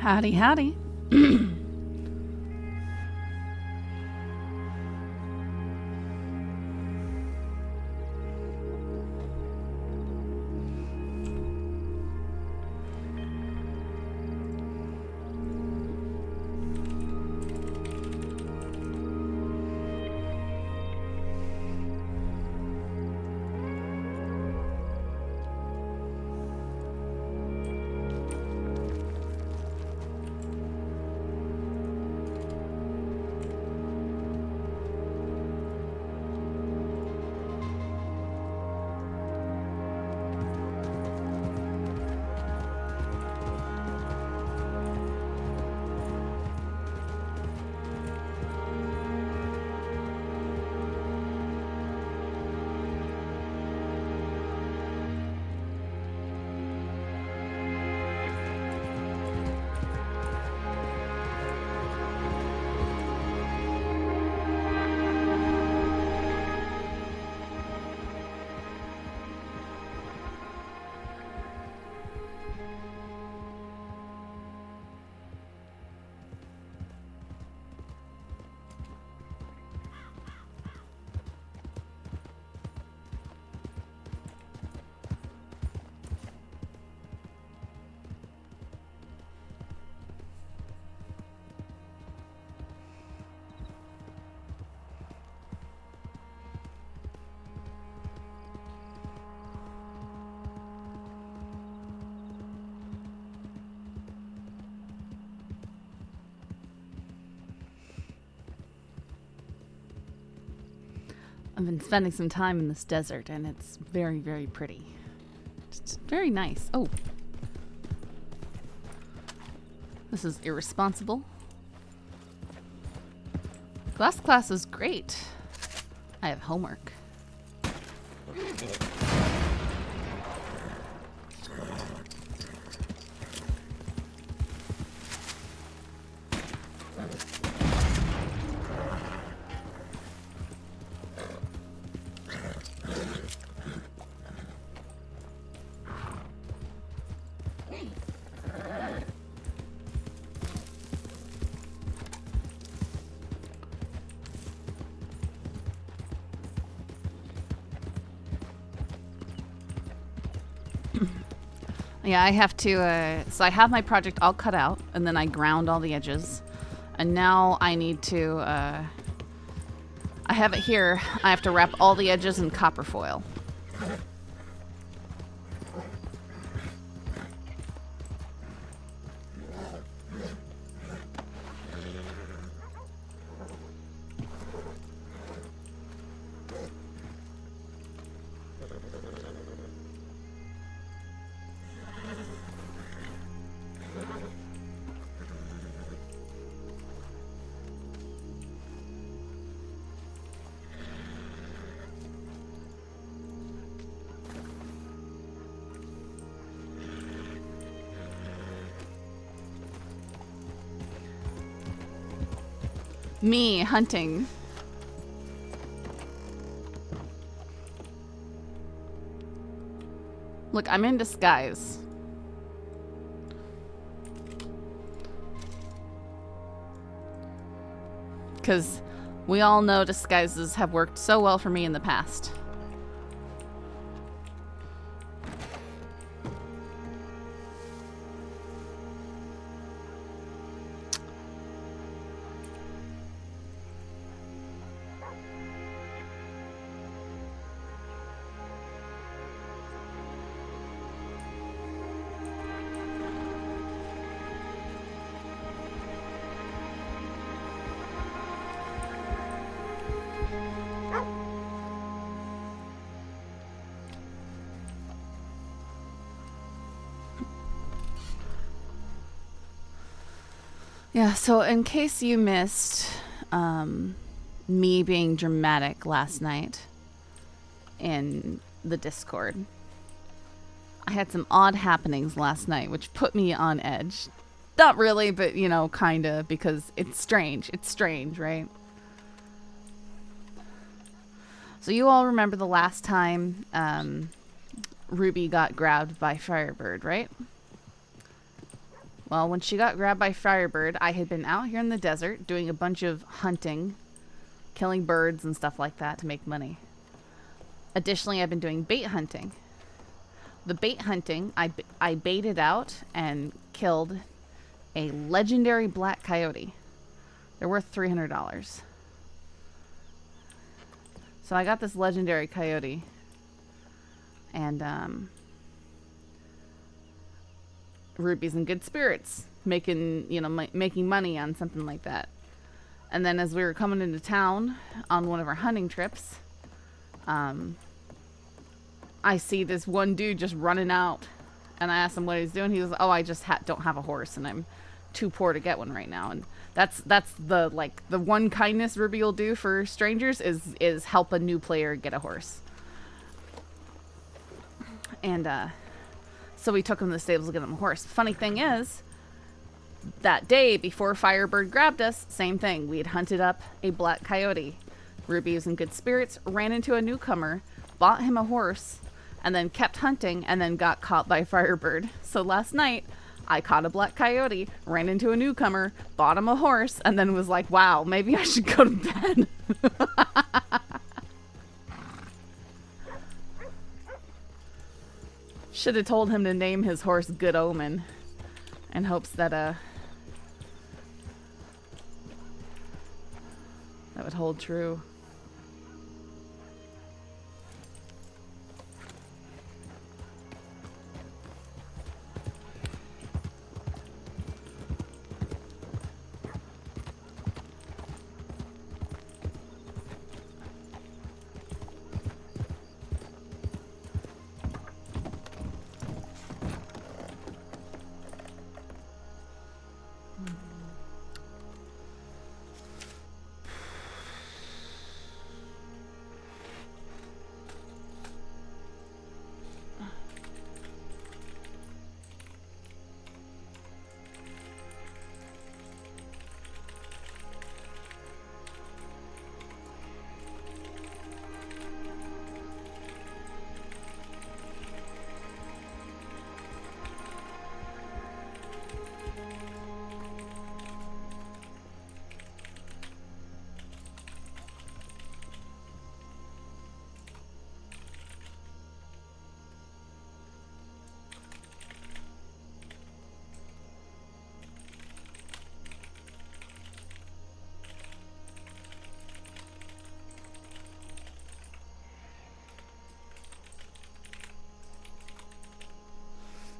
Howdy, howdy. I've been spending some time in this desert, and it's very, very pretty. It's very nice. Oh. This is irresponsible. Last class was great. I have homework. Yeah, I have to, so I have my project all cut out, and then I ground all the edges. And now I need to, I have it here. I have to wrap all the edges in copper foil. Me hunting. Look, I'm in disguise. Because we all know disguises have worked so well for me in the past. Yeah, so in case you missed me being dramatic last night in the Discord, I had some odd happenings last night, which put me on edge. Not really, but, you know, kind of, because it's strange. It's strange, right? So you all remember the last time Ruby got grabbed by Firebird, right? Well, when she got grabbed by Firebird, I had been out here in the desert doing a bunch of hunting, killing birds and stuff like that to make money. Additionally, I've been doing bait hunting. The bait hunting, I baited out and killed a legendary black coyote. They're worth $300. So I got this legendary coyote. And, rubies and good spirits, making, you know, making money on something like that. And then as we were coming into town on one of our hunting trips, I see this one dude just running out, and I asked him what he's doing. He was, oh, I just don't have a horse, and I'm too poor to get one right now. And that's the, like, the one kindness Ruby will do for strangers is help a new player get a horse. And so we took him to the stables to get him a horse. Funny thing is, that day before Firebird grabbed us, same thing. We had hunted up a black coyote. Ruby was in good spirits, ran into a newcomer, bought him a horse, and then kept hunting, and then got caught by Firebird. So last night, I caught a black coyote, ran into a newcomer, bought him a horse, and then was like, wow, maybe I should go to bed. Should have told him to name his horse Good Omen in hopes that that would hold true.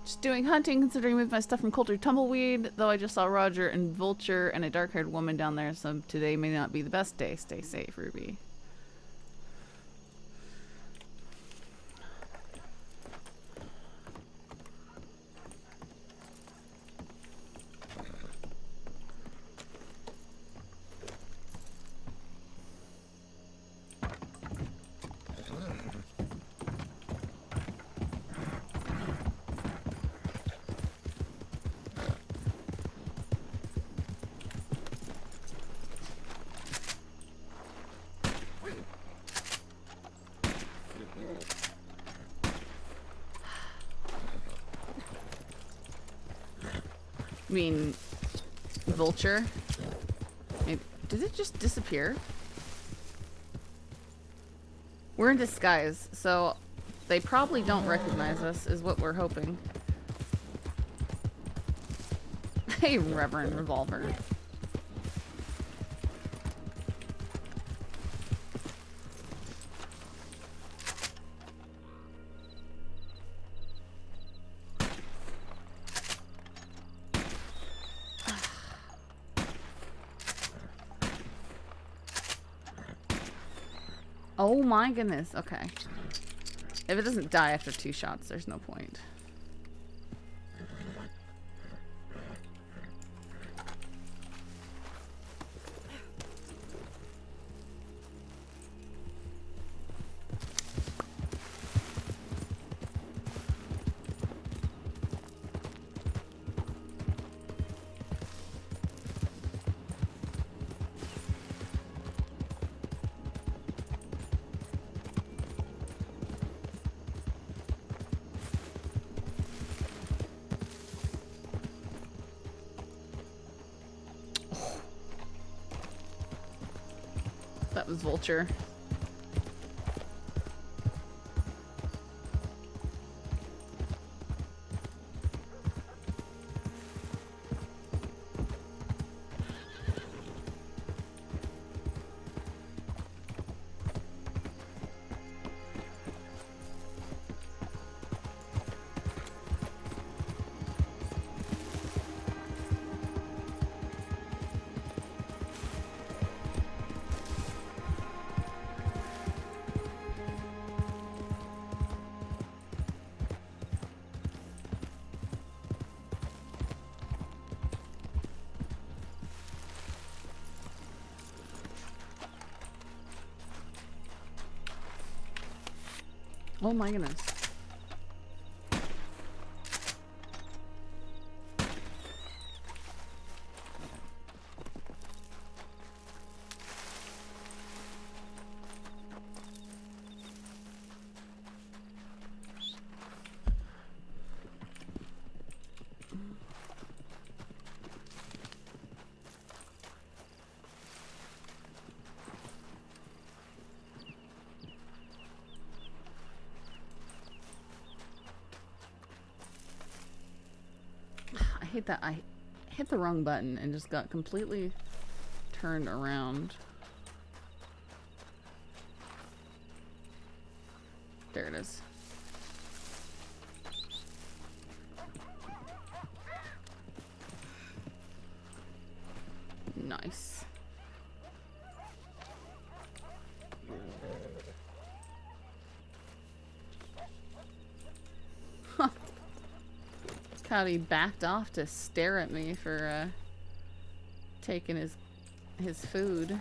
Just doing hunting, considering moving my stuff from Coulter Tumbleweed, though I just saw Roger and Vulture and a dark-haired woman down there, so today may not be the best day. Stay safe, Ruby. I mean, Vulture? Maybe, did it just disappear? We're in disguise, so they probably don't recognize us, is what we're hoping. Hey, Reverend Revolver. Oh my goodness, okay. If it doesn't die after 2 shots, there's no point. that was Vulture. Oh my goodness. I hate that I hit the wrong button and just got completely turned around. There it is. Nice. Huh. Cowdy backed off to stare at me for taking his food.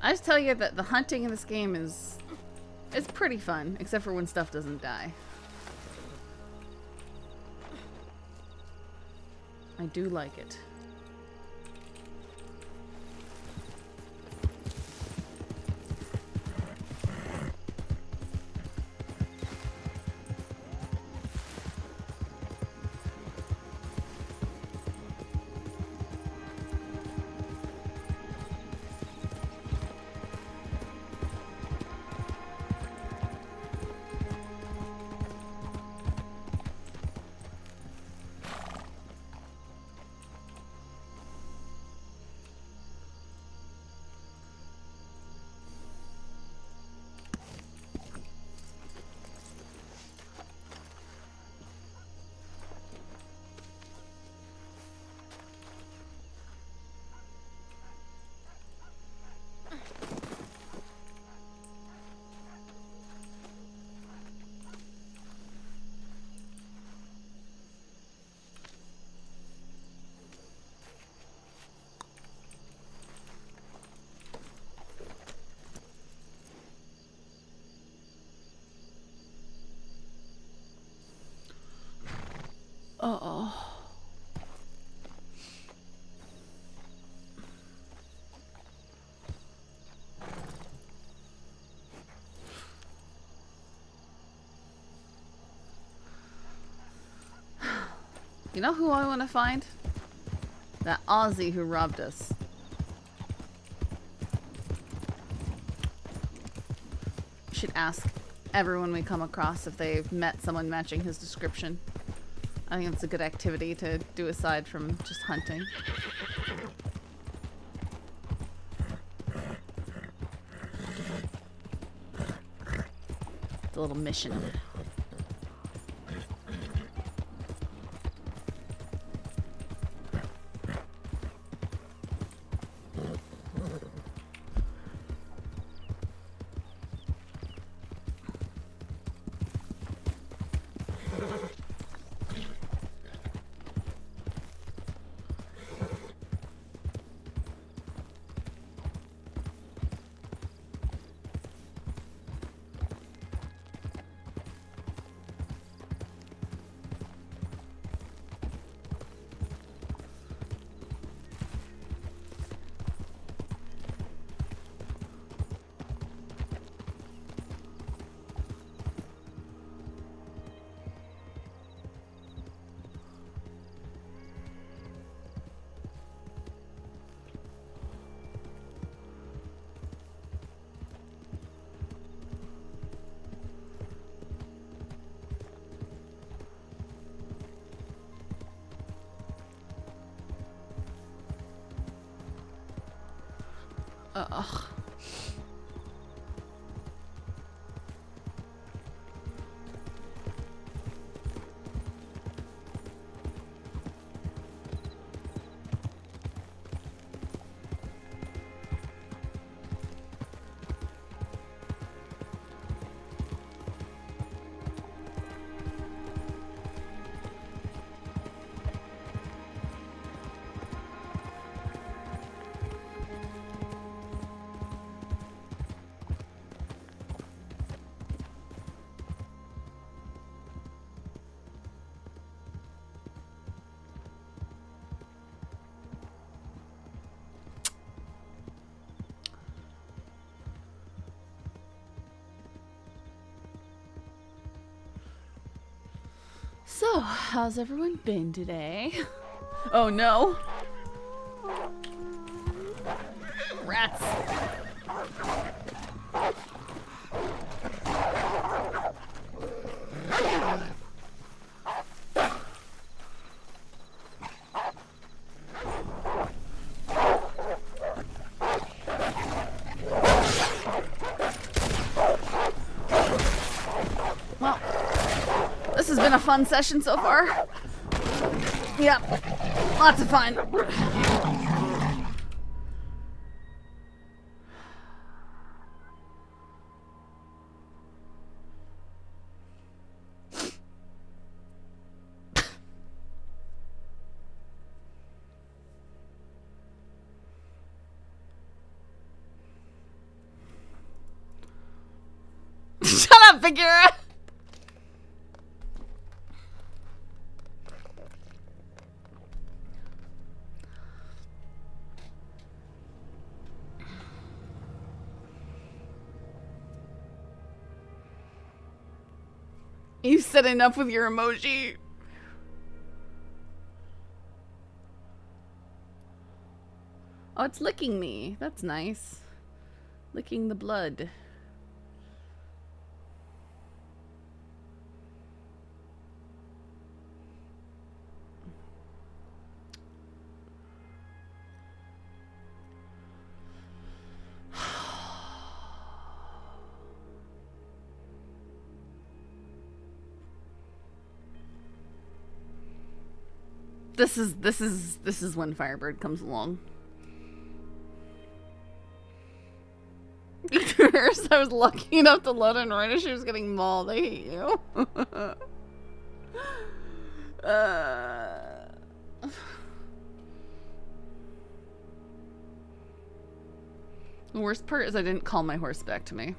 I just tell you that the hunting in this game is pretty fun, except for when stuff doesn't die. I do like it. Uh-oh. You know who I want to find? That Aussie who robbed us. We should ask everyone we come across if they've met someone matching his description. I think it's a good activity to do aside from just hunting. It's a little mission. Ugh. So, how's everyone been today? Oh no! Rats! This has been a fun session so far. Yep, lots of fun. Shut up, Figura! You said enough with your emoji. Oh, it's licking me. That's nice. Licking the blood. This is when Firebird comes along. First, I was lucky enough to let in right as she was getting mauled. I hate you. The worst part is I didn't call my horse back to me.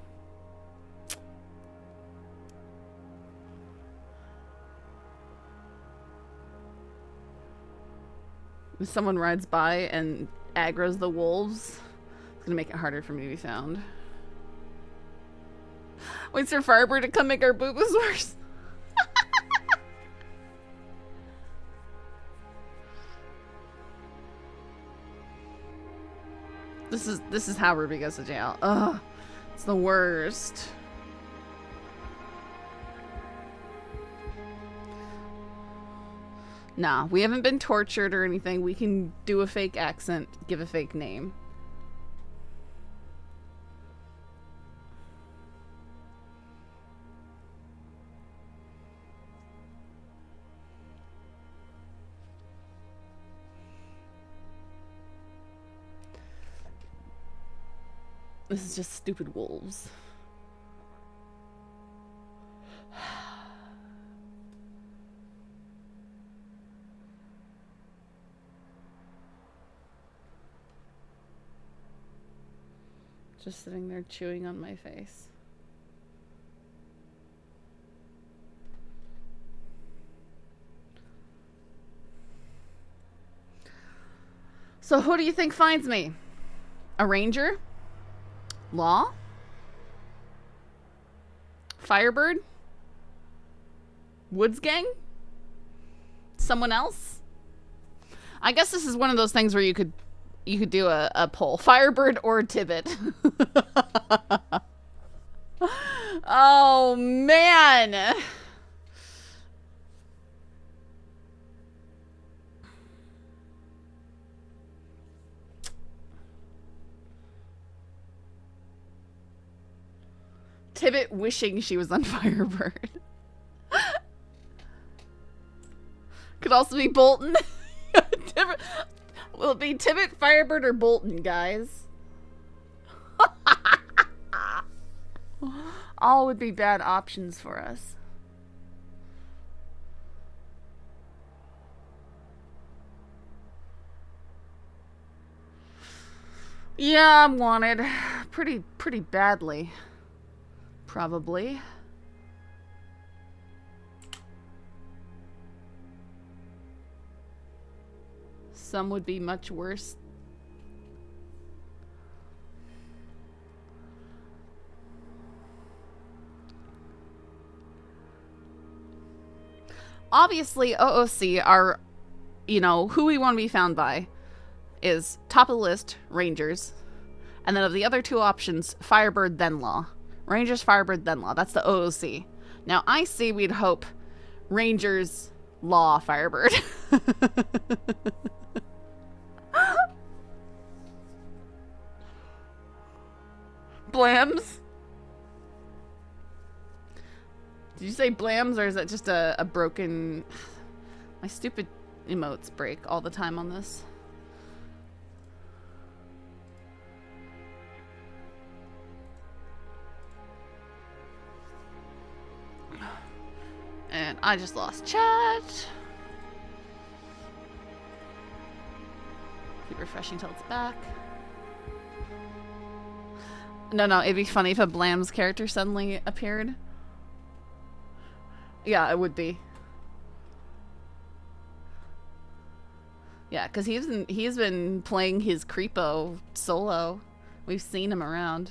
If someone rides by and aggroes the wolves, it's gonna make it harder for me to be found. Waits for Firebird to come make our boo-boos worse. This is how Ruby goes to jail. Ugh, it's the worst. Nah, we haven't been tortured or anything. We can do a fake accent, give a fake name. This is just stupid wolves. Just sitting there chewing on my face. So who do you think finds me? A ranger? Law? Firebird? Woods gang? Someone else? I guess this is one of those things where you could do a poll. Firebird or Tibbet? Oh, man. Tibbet wishing she was on Firebird. Could also be Bolton. Will it be Tibbet, Firebird, or Bolton, guys? All would be bad options for us. Yeah, I'm wanted. Pretty badly. Probably. Some would be much worse. Obviously, OOC are, you know, who we want to be found by is top of the list, Rangers. And then of the other two options, Firebird, then Law. Rangers, Firebird, then Law. That's the OOC. Now, I see we'd hope Rangers, Law, Firebird. Blams? Did you say blams, or is that just a broken... My stupid emotes break all the time on this. And I just lost chat. Keep refreshing till it's back. No, it'd be funny if a Blams character suddenly appeared. Yeah, it would be. Yeah, because he's been playing his creepo solo. We've seen him around.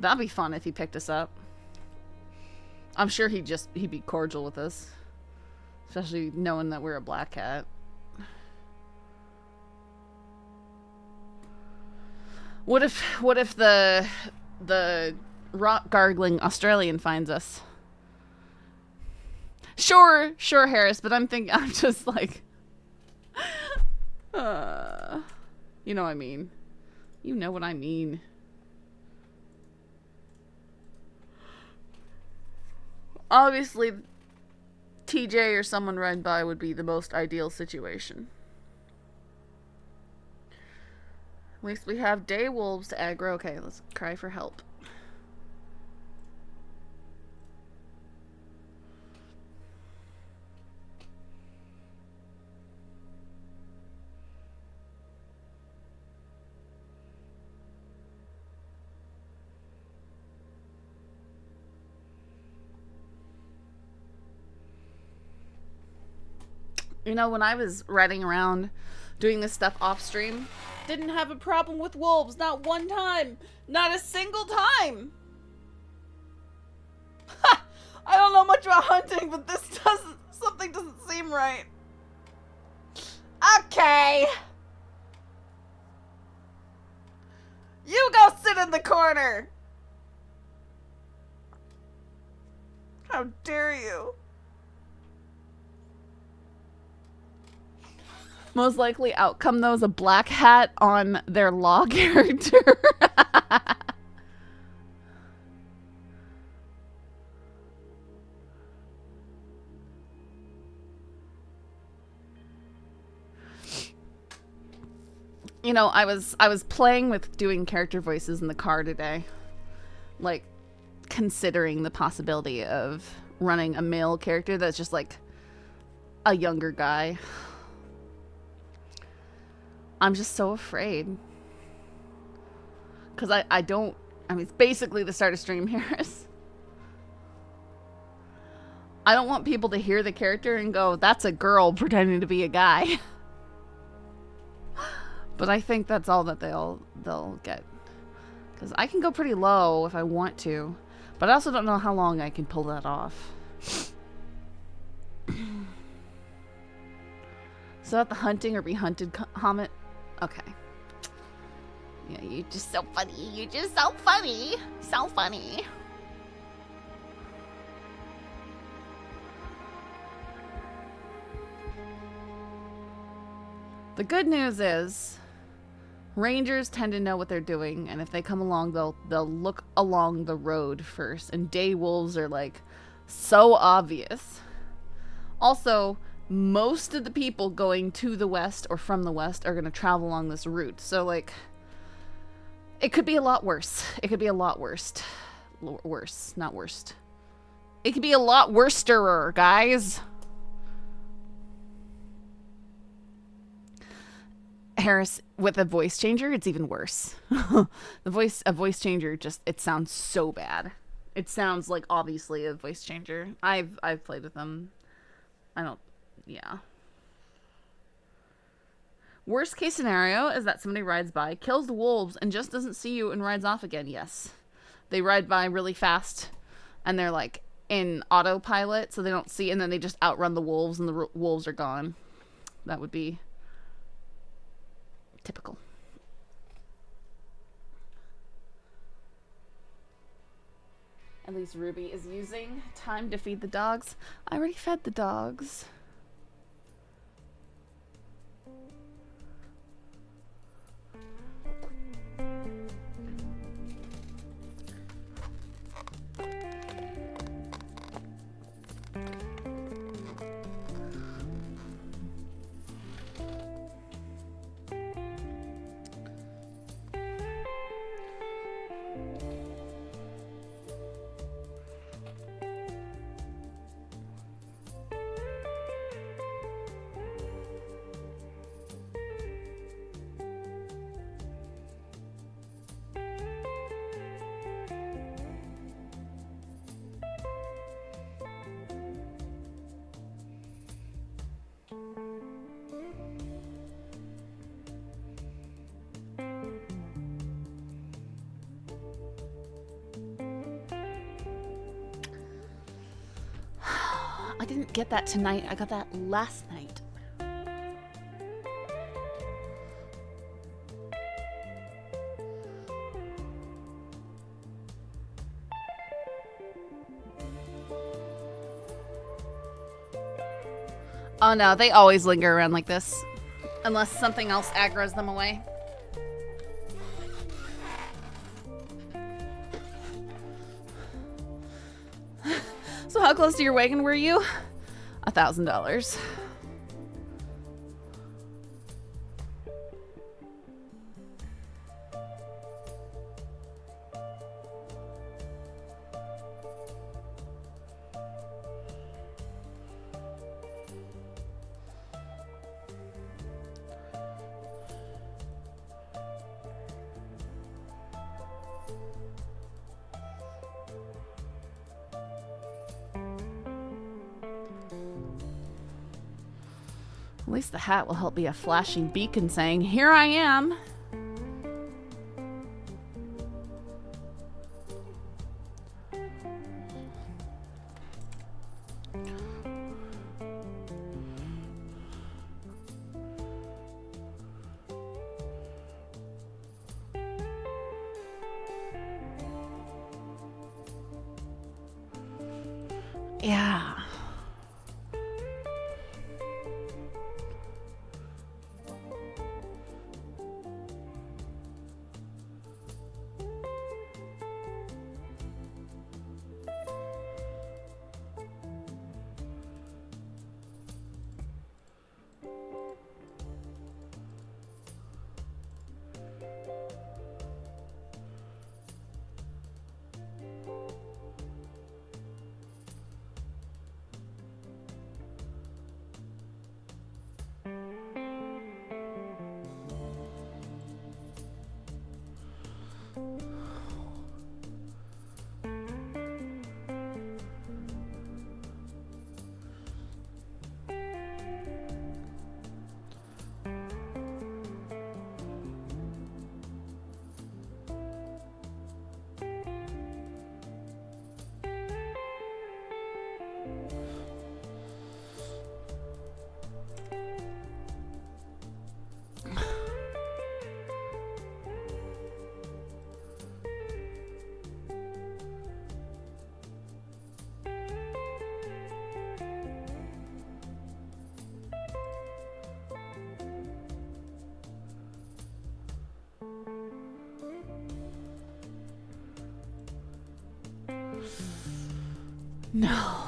That'd be fun if he picked us up. I'm sure he'd be cordial with us. Especially knowing that we're a black cat. What if the rock gargling Australian finds us? Sure, Harris, but I'm just like you know what I mean. You know what I mean. Obviously, TJ or someone riding by would be the most ideal situation. At least we have day wolves to aggro. Okay, let's cry for help. You know, when I was riding around doing this stuff off stream, didn't have a problem with wolves. Not one time. Not a single time. Ha! I don't know much about hunting, but something doesn't seem right. Okay. You go sit in the corner. How dare you? Most likely outcome, though, is a black hat on their law character. You know, I was playing with doing character voices in the car today. Like, considering the possibility of running a male character that's just like a younger guy. I'm just so afraid. Because I mean, it's basically the start of stream, Harris. I don't want people to hear the character and go, that's a girl pretending to be a guy. But I think that's all that they'll get. Because I can go pretty low if I want to. But I also don't know how long I can pull that off. So at the hunting or be hunted comment? Okay. Yeah, you're just so funny. You're just so funny. So funny. The good news is rangers tend to know what they're doing, and if they come along, they'll look along the road first, and day wolves are like so obvious. Also, most of the people going to the west or from the west are going to travel along this route, so like it could be a lot worse. It could be a lot worse. Worse, not worst. It could be a lot worsterer, guys. Harris, with a voice changer, it's even worse. A voice changer it sounds so bad. It sounds like obviously a voice changer. I've played with them. Yeah. Worst case scenario is that somebody rides by, kills the wolves, and just doesn't see you and rides off again. Yes. They ride by really fast, and they're like in autopilot, so they don't see, and then they just outrun the wolves, and the wolves are gone. That would be typical. At least Ruby is using time to feed the dogs. I already fed the dogs. I didn't get that tonight. I got that last night. Oh no, they always linger around like this. Unless something else aggroes them away. So how close to your wagon were you? $1,000. At least the hat will help be a flashing beacon saying, "Here I am." Yeah. No.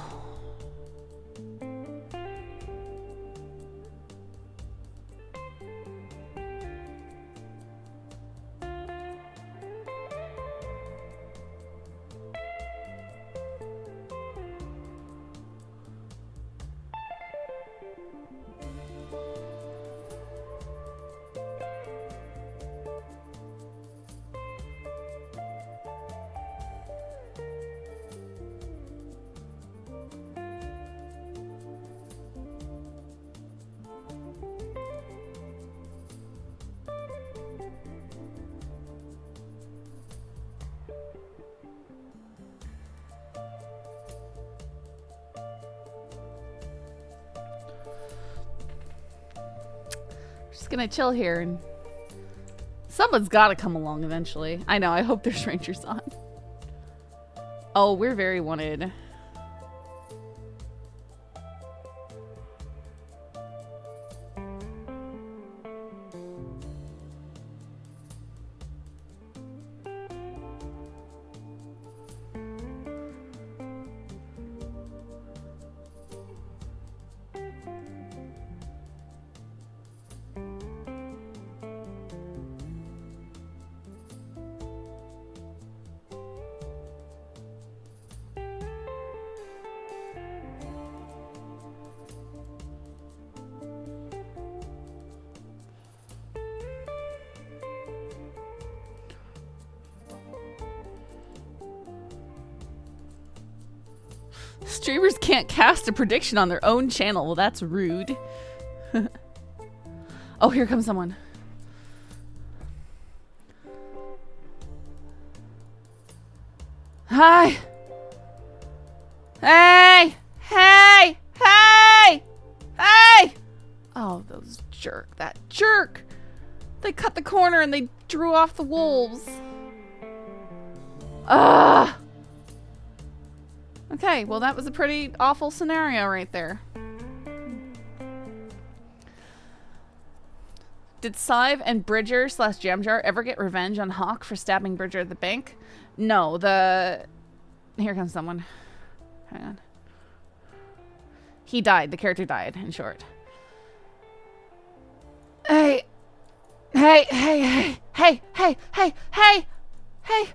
Just gonna chill here and someone's gotta come along eventually. I know, I hope there's rangers on. Oh, we're very wanted. Streamers can't cast a prediction on their own channel. Well, that's rude. Oh, here comes someone. Hi. Hey! Hey! Hey! Hey! Oh, those jerk. That jerk! They cut the corner and they drew off the wolves. Ugh! Okay, well that was a pretty awful scenario right there. Did Sive and Bridger / Jamjar ever get revenge on Hawk for stabbing Bridger at the bank? No, Here comes someone. Hang on. He died. The character died, in short. Hey! Hey, hey, hey, hey, hey, hey, hey, hey!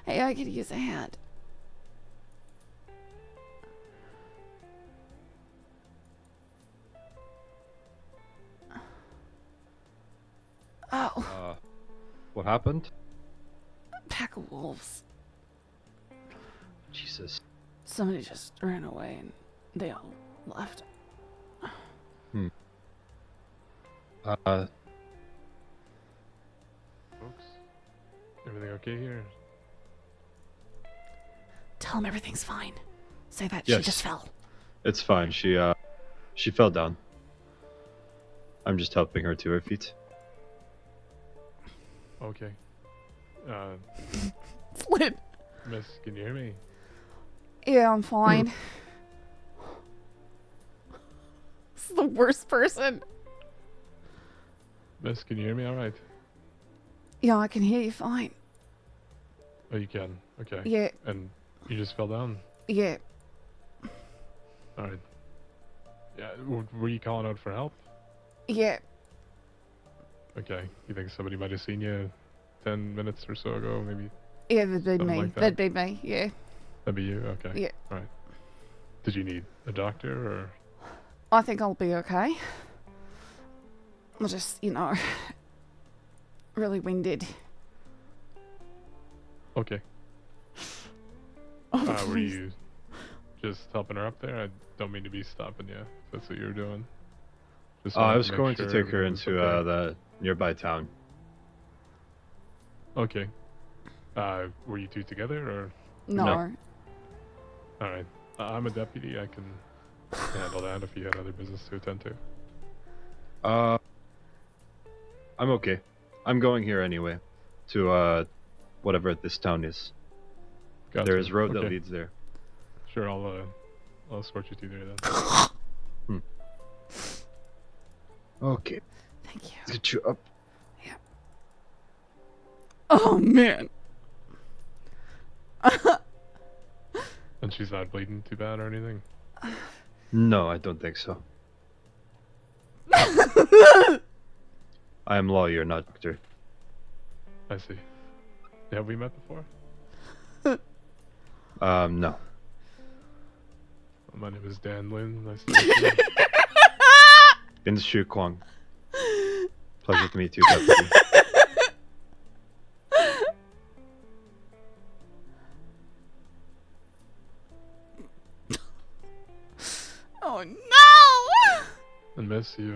Hey, I could use a hand. Oh. What happened? A pack of wolves. Jesus. Somebody just ran away and they all left. Hmm. Folks, everything okay here? Tell him everything's fine. Say that Yes. she just fell. It's fine. She fell down. I'm just helping her to her feet. Okay. It's Lynn. Miss, can you hear me? Yeah, I'm fine. This is the worst person. Miss, can you hear me all right? Yeah, I can hear you fine. Oh, you can? Okay. Yeah, And you just fell down? yeah. All right. Yeah, were you calling out for help? Yeah. Okay. You think somebody might have seen you 10 minutes or so ago, maybe? Yeah, that'd be Something me. like that. That'd be me, yeah. That'd be you? Okay. Yeah. All right. Did you need a doctor or? I think I'll be okay. I'm just, really winded. Okay. Oh, Were please. you just helping her up there? I don't mean to be stopping you, if that's what you were doing. Just I wanted was make going to sure take her everything was into okay. the nearby town. Okay. Were you two together or? No. No. Alright. I'm a deputy. I can handle that if you had other business to attend to. I'm okay. I'm going here anyway. To, whatever this town is. Gotcha. There is road that Okay. leads there. Sure, I'll escort you through there then. Okay. Thank you. Let's get you up. Oh, man. And she's not bleeding too bad or anything? No, I don't think so. I am lawyer, not doctor. I see. Have we met before? No. My name is Dan Lynn. Nice to meet you. In Shu Kwang. Pleasure to meet you, Deputy. Oh, no! And Miss, you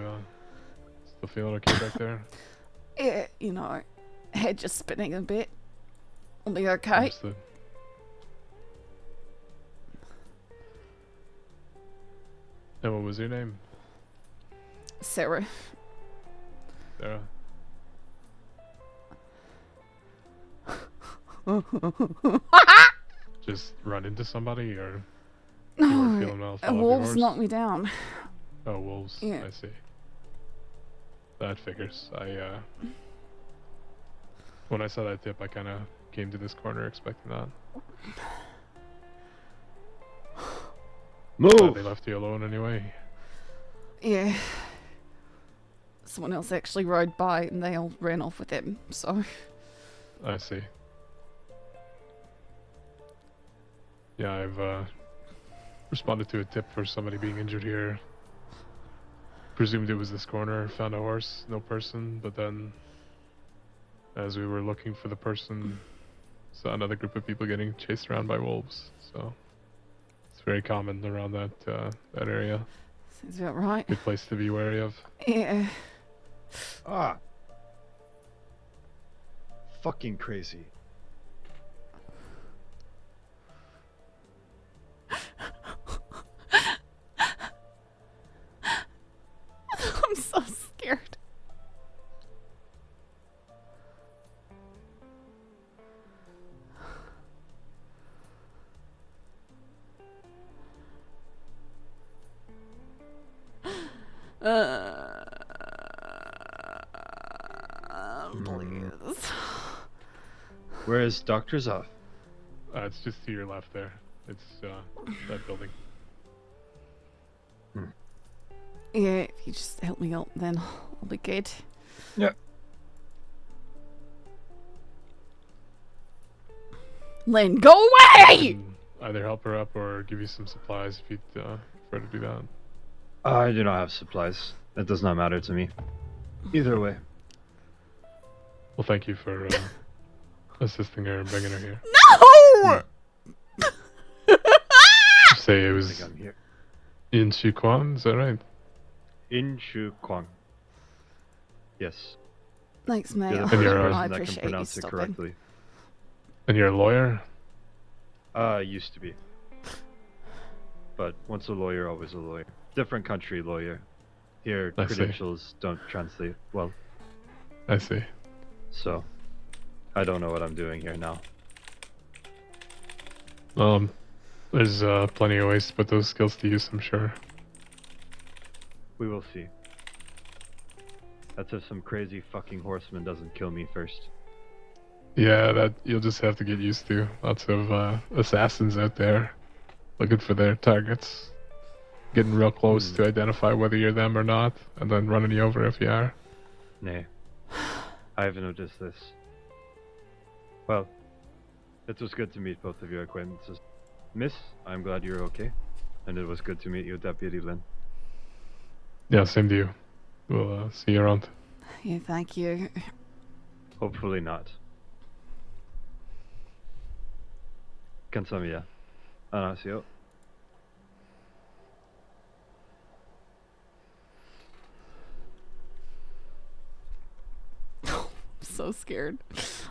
still feeling okay back there? Yeah, you know, head just spinning a bit. I'll be okay. Understood. And what was your name? Sarah. Sarah? Just run into somebody, or you weren't feeling well? Fell off your Wolves horse? knocked me down. Oh, wolves. Yeah. I see. That figures. When I saw that tip, I kind of came to this corner expecting that. Glad Move! they left you alone anyway. Yeah. Someone else actually rode by and they all ran off with him, so. I see. Yeah, I've responded to a tip for somebody being injured here. Presumed it was this corner, found a horse, no person, but then as we were looking for the person, saw another group of people getting chased around by wolves. So it's very common around that area. Seems about right. Good place to be wary of. Yeah. Ah! Fucking crazy. I'm so scared. Please. Where is Doctor's off? It's just to your left there. It's that building. Yeah, if you just help me up, then I'll be good. Yeah. Lynn, go away! Can either help her up or give you some supplies if you'd prefer to do that. I do not have supplies. It does not matter to me. Either way. Well, thank you for assisting her and bringing her here. No! Say it I was think I'm here. in Shuquan, is that right? In Shu Kwang. Yes. Thanks, mate. You're the And first you're, person I that can appreciate you pronounce it stopping. correctly. And you're a lawyer? Used to be. But once a lawyer, always a lawyer. Different country lawyer. Here, I see. credentials don't translate well. I see. So, I don't know what I'm doing here now. There's plenty of ways to put those skills to use, I'm sure. We will see. That's if some crazy fucking horseman doesn't kill me first. Yeah, that you'll just have to get used to. Lots of assassins out there looking for their targets. Getting real close to identify whether you're them or not, and then running you over if you are. Nay. I have noticed this. Well, it was good to meet both of your acquaintances. Miss, I'm glad you're okay. And it was good to meet you, Deputy Lynn. Yeah, same to you. We'll see you around. Yeah, thank you. Hopefully not. Kansamia. Anasio. I'm so scared.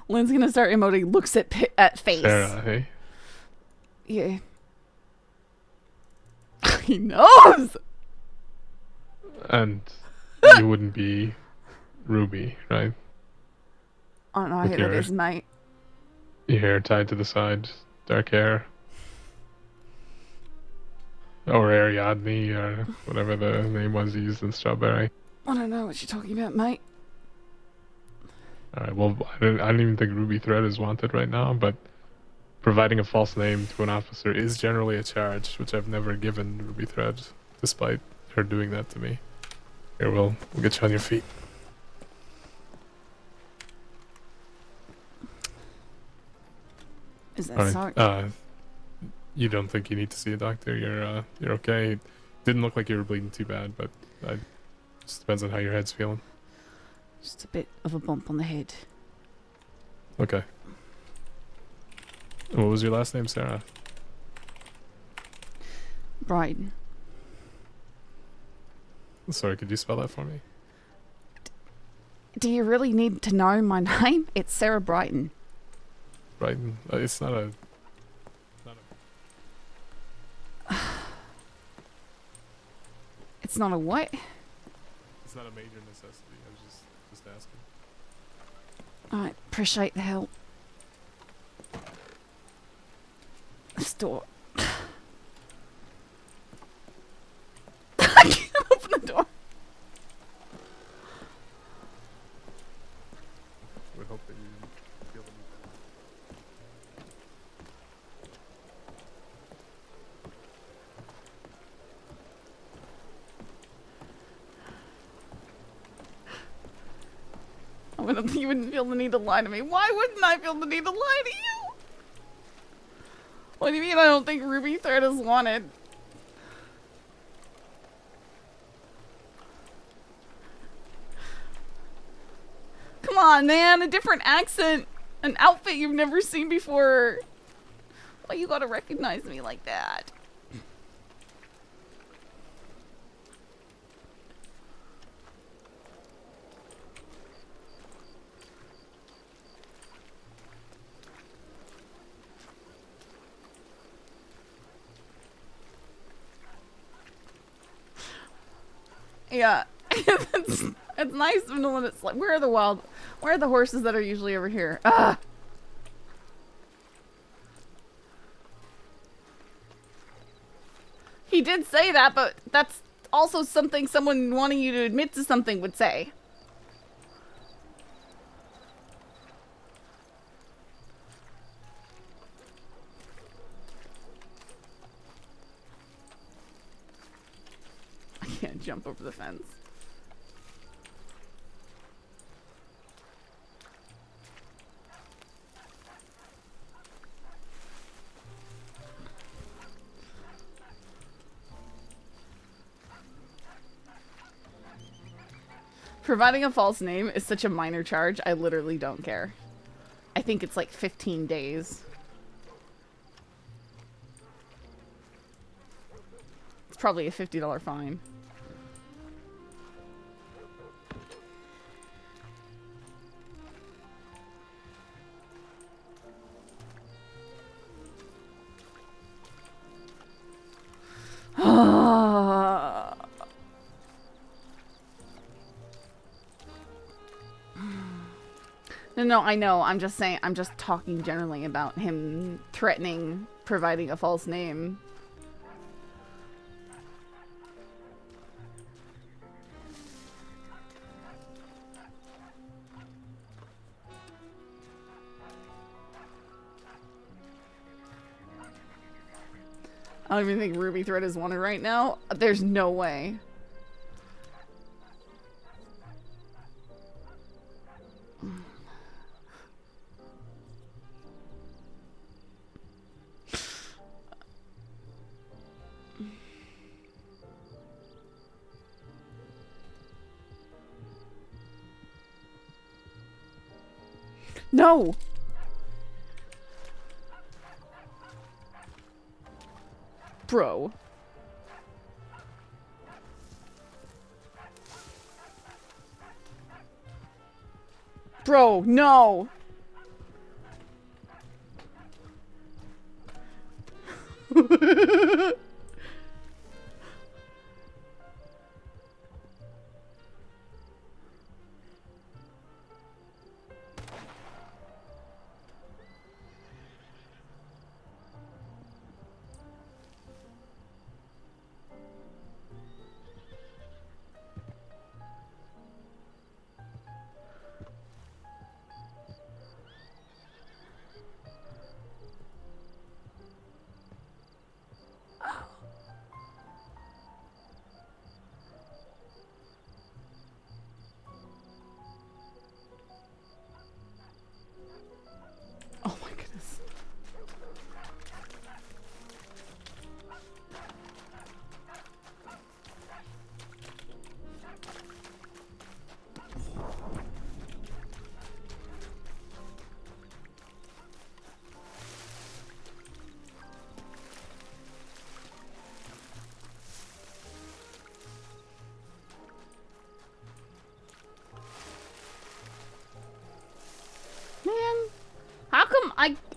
Lynn's gonna start emoting. Looks at face. Sarah, hey? Yeah. He knows. And you wouldn't be Ruby, right? I don't know With who that your- is, mate. Your hair tied to the side, dark hair. Or Ariadne, or whatever the name was used in Strawberry. I don't know what you're talking about, mate. Alright, well, I don't even think Ruby Thread is wanted right now, but providing a false name to an officer is generally a charge, which I've never given Ruby Thread, despite her doing that to me. Here, we'll get you on your feet. Is that Alright, sorry? you don't think you need to see a doctor? You're okay. It didn't look like you were bleeding too bad, but just depends on how your head's feeling. Just a bit of a bump on the head. Okay. What was your last name, Sarah? Brighton. Sorry, could you spell that for me? Do you really need to know my name? It's Sarah Brighton. Brighton. It's not a. It's not a what? It's not a major necessity. I was just asking. I appreciate the help. This door. I can't open the door. Would hope that you feel the You wouldn't feel the need to lie to me. Why wouldn't I feel the need to lie to you? What do you mean I don't think Ruby Thread is wanted? Come on, man. A different accent. An outfit you've never seen before. Why you gotta recognize me like that? Yeah, it's nice to know when it's like, where are the horses that are usually over here? Ah! He did say that, but that's also something someone wanting you to admit to something would say. I can't jump over the fence. Providing a false name is such a minor charge, I literally don't care. I think it's like 15 days. It's probably a $50 fine. No, I know. I'm just saying, I'm just talking generally about him threatening providing a false name. I don't even think Ruby Thread is wanted right now. There's no way. No! Bro. Bro, no!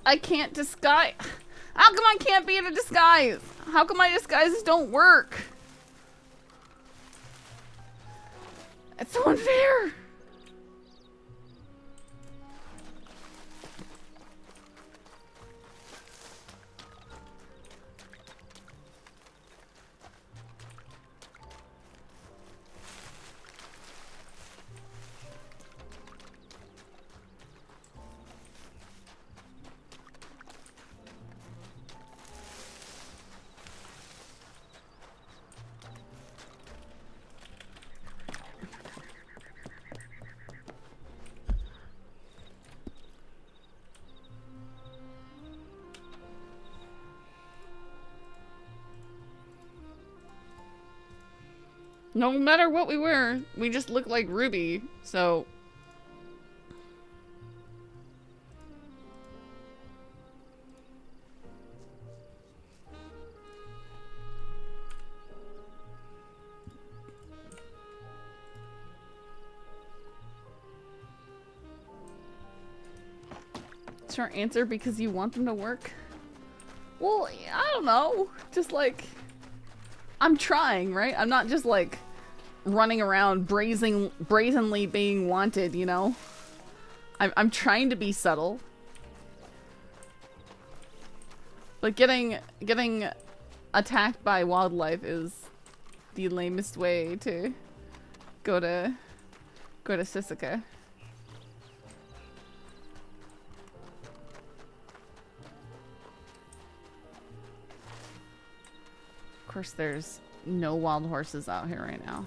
I can't disguise. How come I can't be in a disguise? How come my disguises don't work? It's so unfair. No matter what we wear, we just look like Ruby, so... Short answer, because you want them to work? Well, I don't know. Just like... I'm trying, right? I'm not just like running around brazenly being wanted, you know? I'm trying to be subtle. But getting attacked by wildlife is the lamest way to go to Sisika. Of course, there's no wild horses out here right now.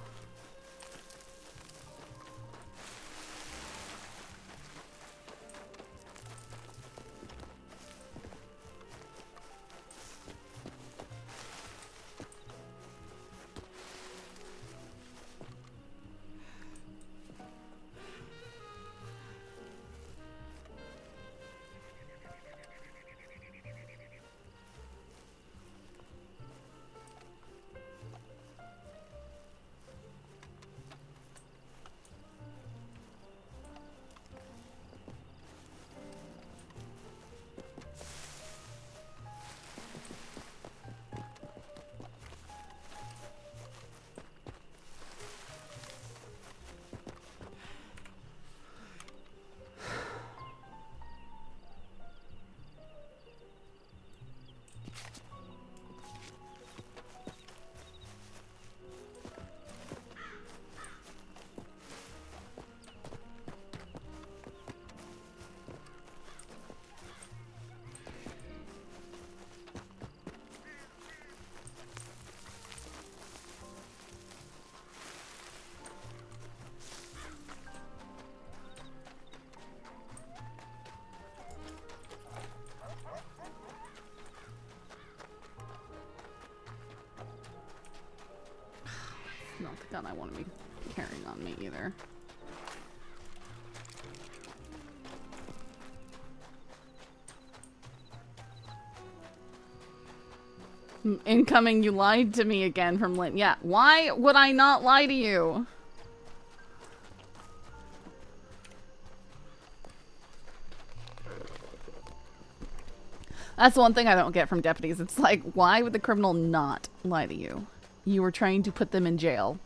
Not the gun I want to be carrying on me either. Incoming, you lied to me again from Lynn. Yeah, why would I not lie to you? That's the one thing I don't get from deputies. It's like, why would the criminal not lie to you? You were trying to put them in jail.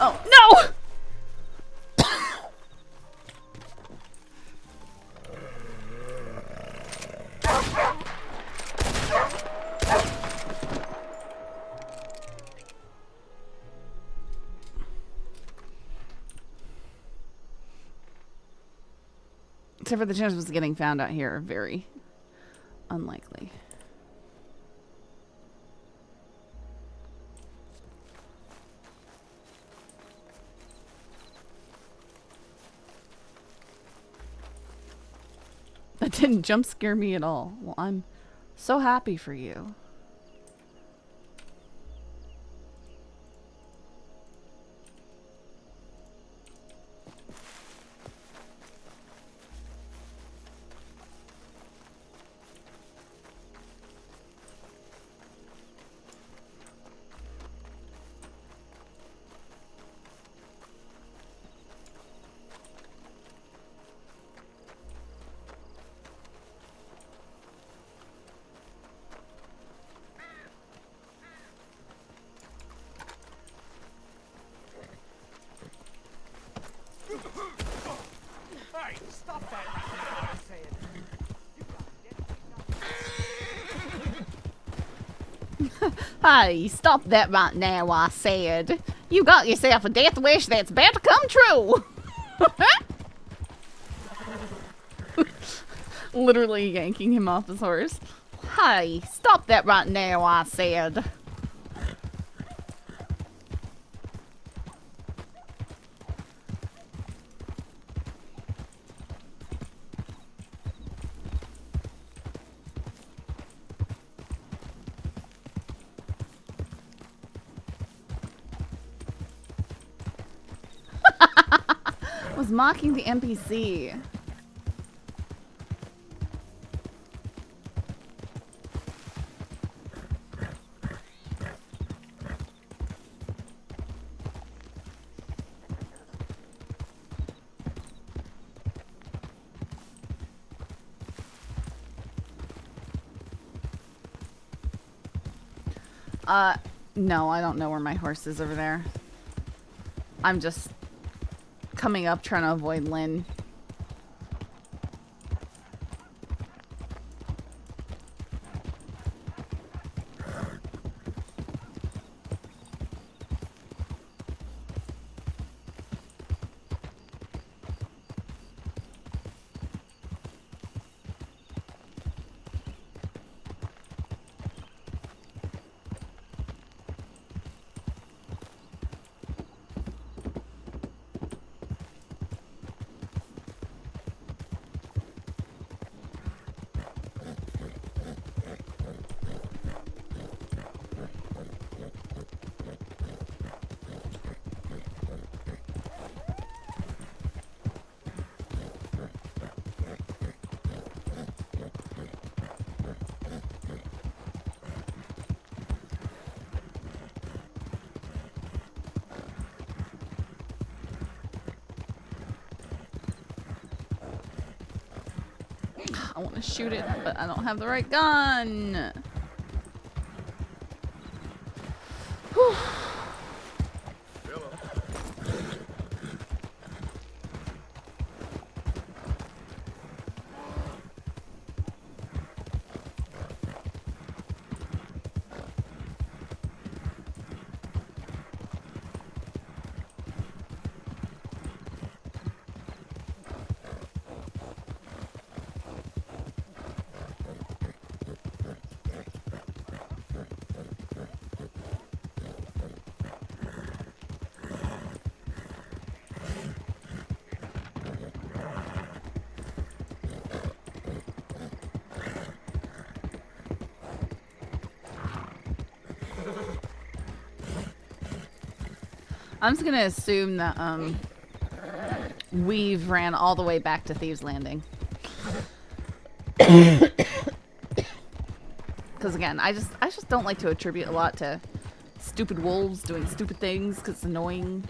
Oh, no! Except for the chances of getting found out here are very unlikely. That didn't jump scare me at all. Well, I'm so happy for you. Hey, stop that right now, I said. You got yourself a death wish that's about to come true. Literally yanking him off his horse. Hey, stop that right now, I said. Was mocking the NPC. No, I don't know where my horse is over there. I'm just coming up trying to avoid Lynn. I want to shoot it, but I don't have the right gun. Whew. I'm just gonna assume that we've ran all the way back to Thieves Landing. Because again, I just don't like to attribute a lot to stupid wolves doing stupid things because it's annoying.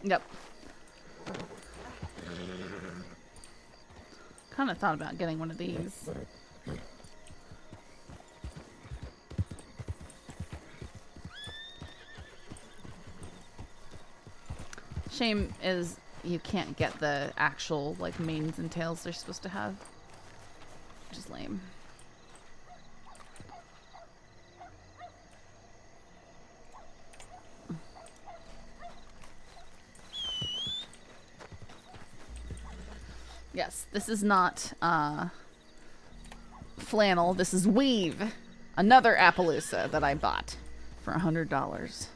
Yep. Kind of thought about getting one of these. Shame is you can't get the actual like manes and tails they're supposed to have, which is lame. Yes, this is not flannel. This is weave. Another Appaloosa that I bought for $100.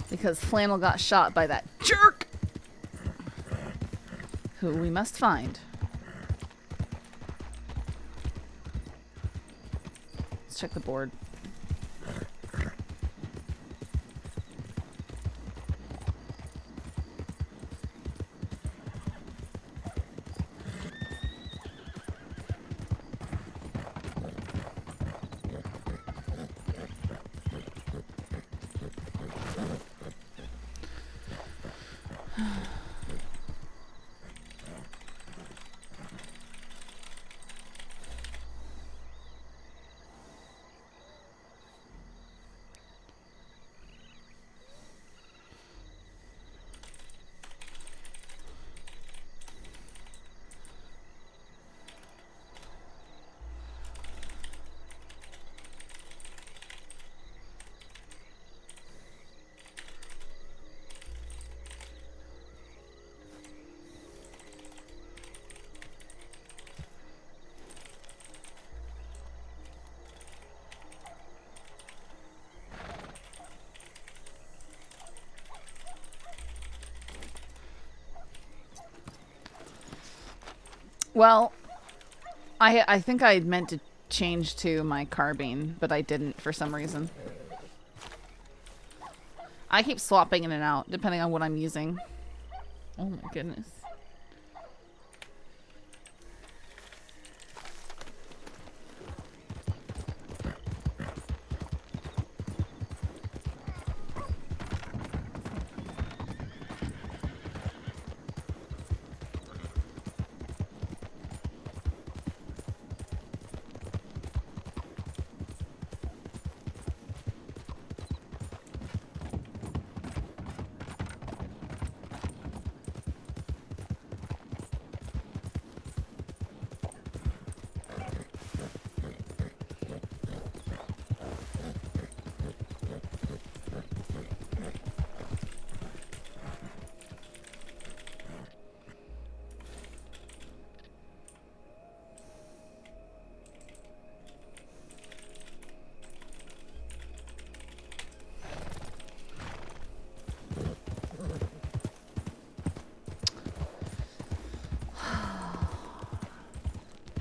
Because flannel got shot by that jerk, who we must find. Let's check the board. Well, I think I had meant to change to my carbine, but I didn't for some reason. I keep swapping in and out, depending on what I'm using. Oh my goodness.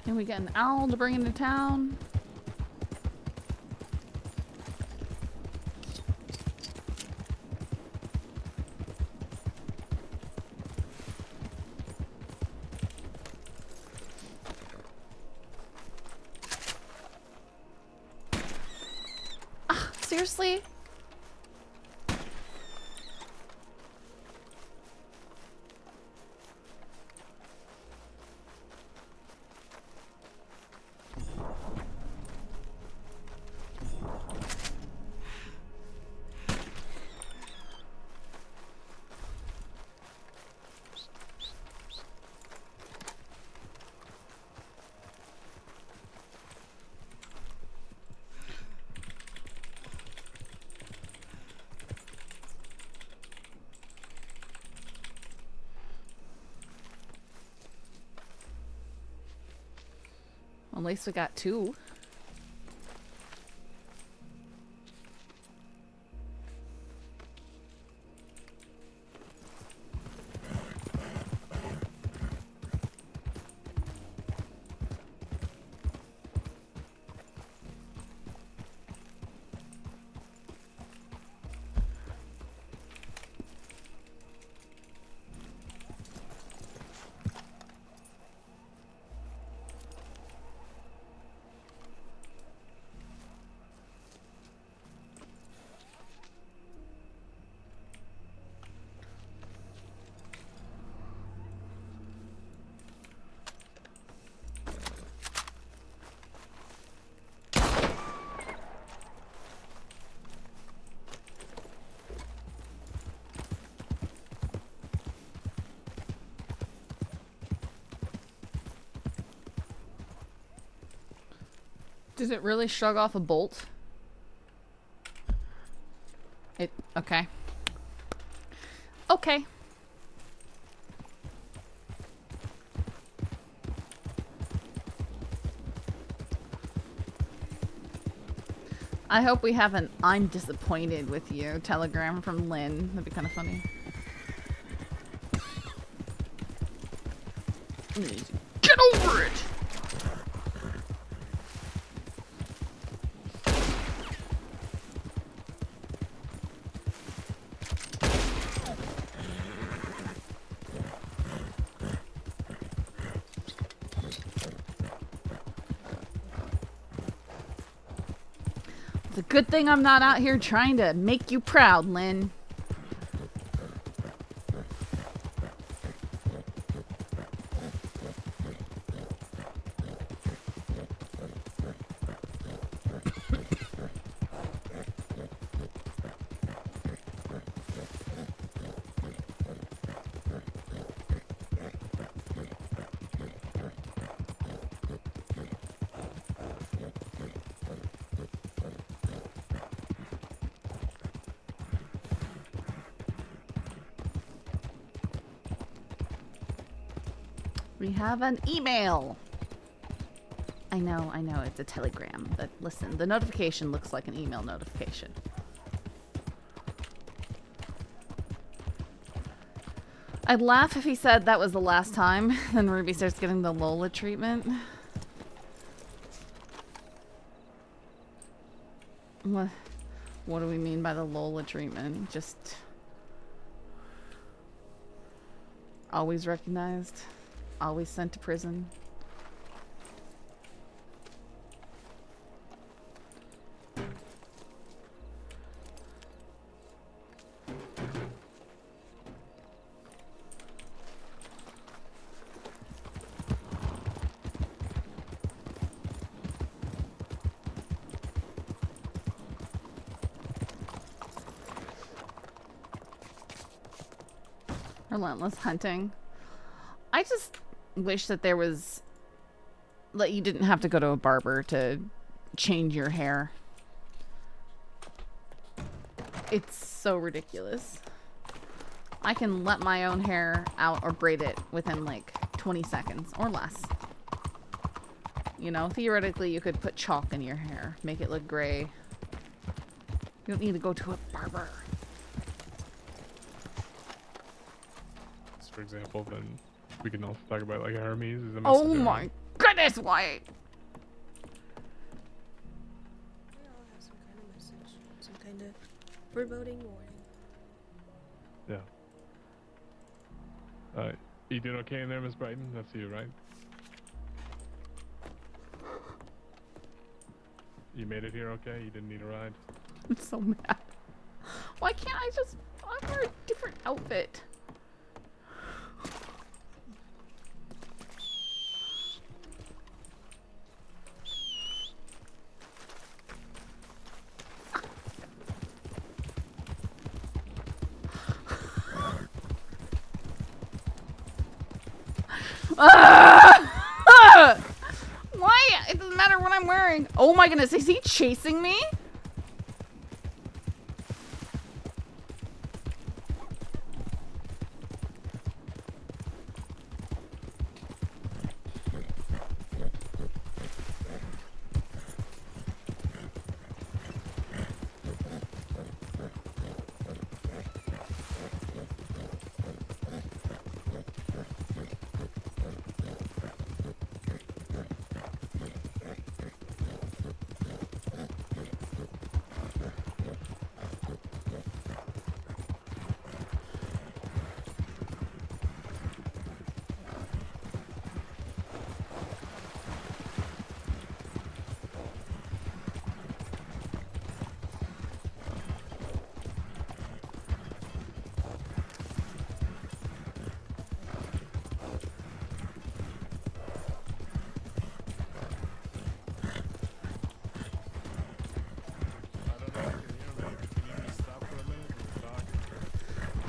Can we get an owl to bring into town? Ah, seriously? At least we got two. Did it really shrug off a bolt? Okay. Okay. I hope we have an "I'm disappointed with you" telegram from Lynn. That'd be kind of funny. Get over it! It's a good thing I'm not out here trying to make you proud, Lynn. We have an email. I know, it's a telegram, but listen, the notification looks like an email notification. I'd laugh if he said that was the last time, then Ruby starts getting the Lola treatment. What do we mean by the Lola treatment? Just always recognized? Always sent to prison? Relentless hunting. I just wish that there was, that you didn't have to go to a barber to change your hair. It's so ridiculous. I can let my own hair out or braid it within like 20 seconds or less. You know, theoretically you could put chalk in your hair, make it look gray. You don't need to go to a barber. For example, then we can also talk about like Hermes as a messenger. Oh my goodness, Wyatt! We all have some kind of message, some kind of foreboding warning. Yeah. You doing okay in there, Miss Brighton? That's you, right? You made it here okay? You didn't need a ride? I'm so mad. Why can't I just wear a different outfit? Why? It doesn't matter what I'm wearing. Oh my goodness, is he chasing me?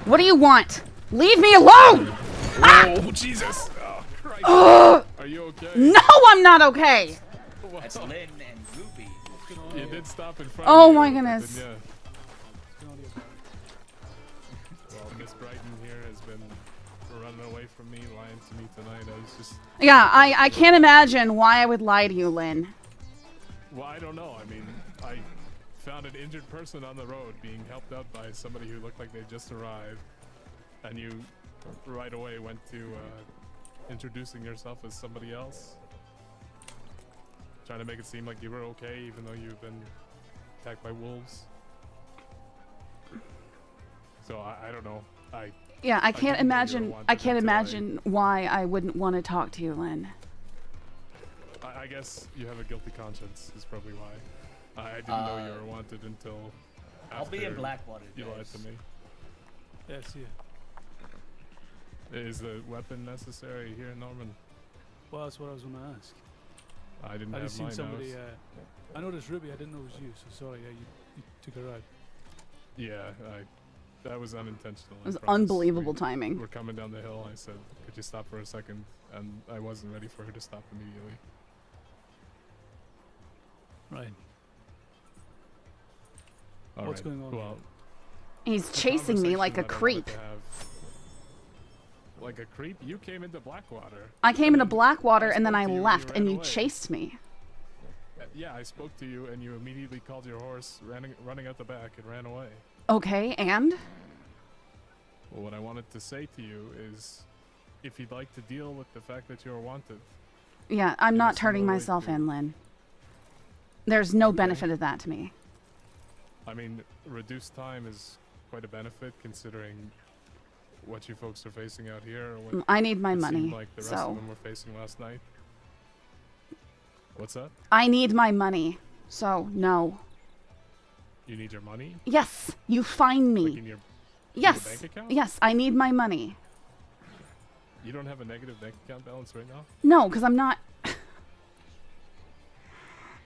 What do you want? Leave me alone! Oh, Jesus! Oh, Christ. Are you okay? No, I'm not okay! That's Lynn and Ruby. You did stop in front Oh of me. my goodness. Yeah. Well, Miss Brighton here has been running away from me, lying to me tonight. I was just... Yeah, I can't imagine why I would lie to you, Lynn. Well, I don't know. I mean, I found an injured person on the road being helped out by somebody who looked like they just arrived. And you right away went to introducing yourself as somebody else. Trying to make it seem like you were okay, even though you've been attacked by wolves. So I don't know. Yeah, I can't didn't know you were imagine. wanted I can't until imagine why I wouldn't want to talk to you, Lynn. I guess you have a guilty conscience is probably why. I didn't know you were wanted until I'll be in after Blackwater. you lied to me. Yes, yeah. Is the weapon necessary here, Norman? Well, that's what I was going to ask. I didn't I have just seen mine. somebody. I noticed Ruby. I didn't know it was you. So sorry. Yeah, you took her out. Yeah, that was unintentional. It was unbelievable timing. We're coming down the hill. I said, "Could you stop for a second?" And I wasn't ready for her to stop immediately. Right. All What's right, going on? Well, He's the chasing me like a conversation creep. that I wanted to have- Like a creep? You came into Blackwater. I came into Blackwater and then I spoke to you left, and ran you away. chased me. Yeah, I spoke to you, and you immediately called your horse, running out the back, and ran away. Okay, and? Well, what I wanted to say to you is, if you'd like to deal with the fact that you're wanted, Yeah, I'm In a not turning similar way myself to- in, Lynn. There's no Okay. benefit of that to me. I mean, reduced time is quite a benefit considering what you folks are facing out here. Or what I need my it money, seemed like the rest so of them were facing last night. What's that? I need my money. So no. You need your money? Yes, you find Like me. in your Yes, bank account? yes, I need my money. You don't have a negative bank account balance right now? No, because I'm not.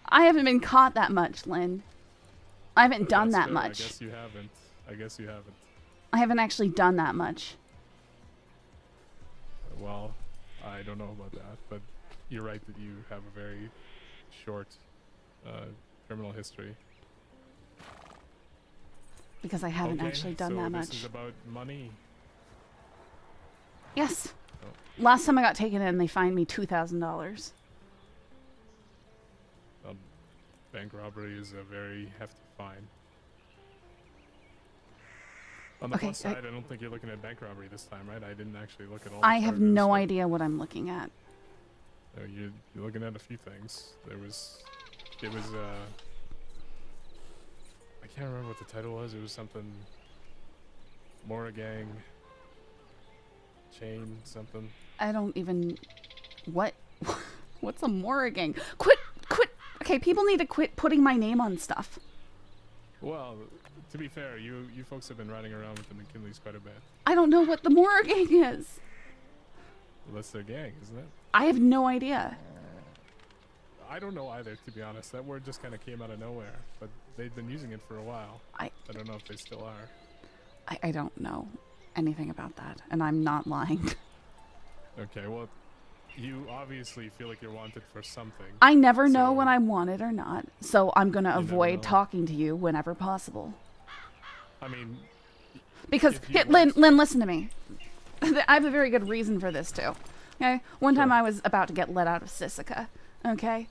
I haven't been caught that much, Lynn. I haven't done That's that fair. much. I guess you haven't. I guess you haven't. I haven't actually done that much. Well, I don't know about that, but you're right that you have a very short criminal history. Because I haven't Okay, actually done so that this much. is about money. Yes. Oh. Last time I got taken in, they fined me $2,000. Bank robbery is a very hefty fine. On the Okay, plus side, I don't think you're looking at bank robbery this time, right? I didn't actually look at all. I the have charges, no but, idea what I'm looking at. You're looking at a few things. It was I can't remember what the title was. It was something Mora Gang chain something. I don't even. What? What's a Morrigan? Quit! Okay, people need to quit putting my name on stuff. Well, to be fair, you folks have been riding around with the McKinleys quite a bit. I don't know what the Morrigan is. Well, that's their gang, isn't it? I have no idea. I don't know either, to be honest. That word just kind of came out of nowhere, but they've been using it for a while. I don't know if they still are. I don't know anything about that, and I'm not lying. Okay, well, you obviously feel like you're wanted for something. I never know So- when I'm wanted or not, so I'm gonna never avoid know. talking to you whenever possible. I mean, Because If you Lynn, want- Lynn, listen to me. I have a very good reason for this too. Okay, one time Sure. I was about to get let out of Sisika. Okay,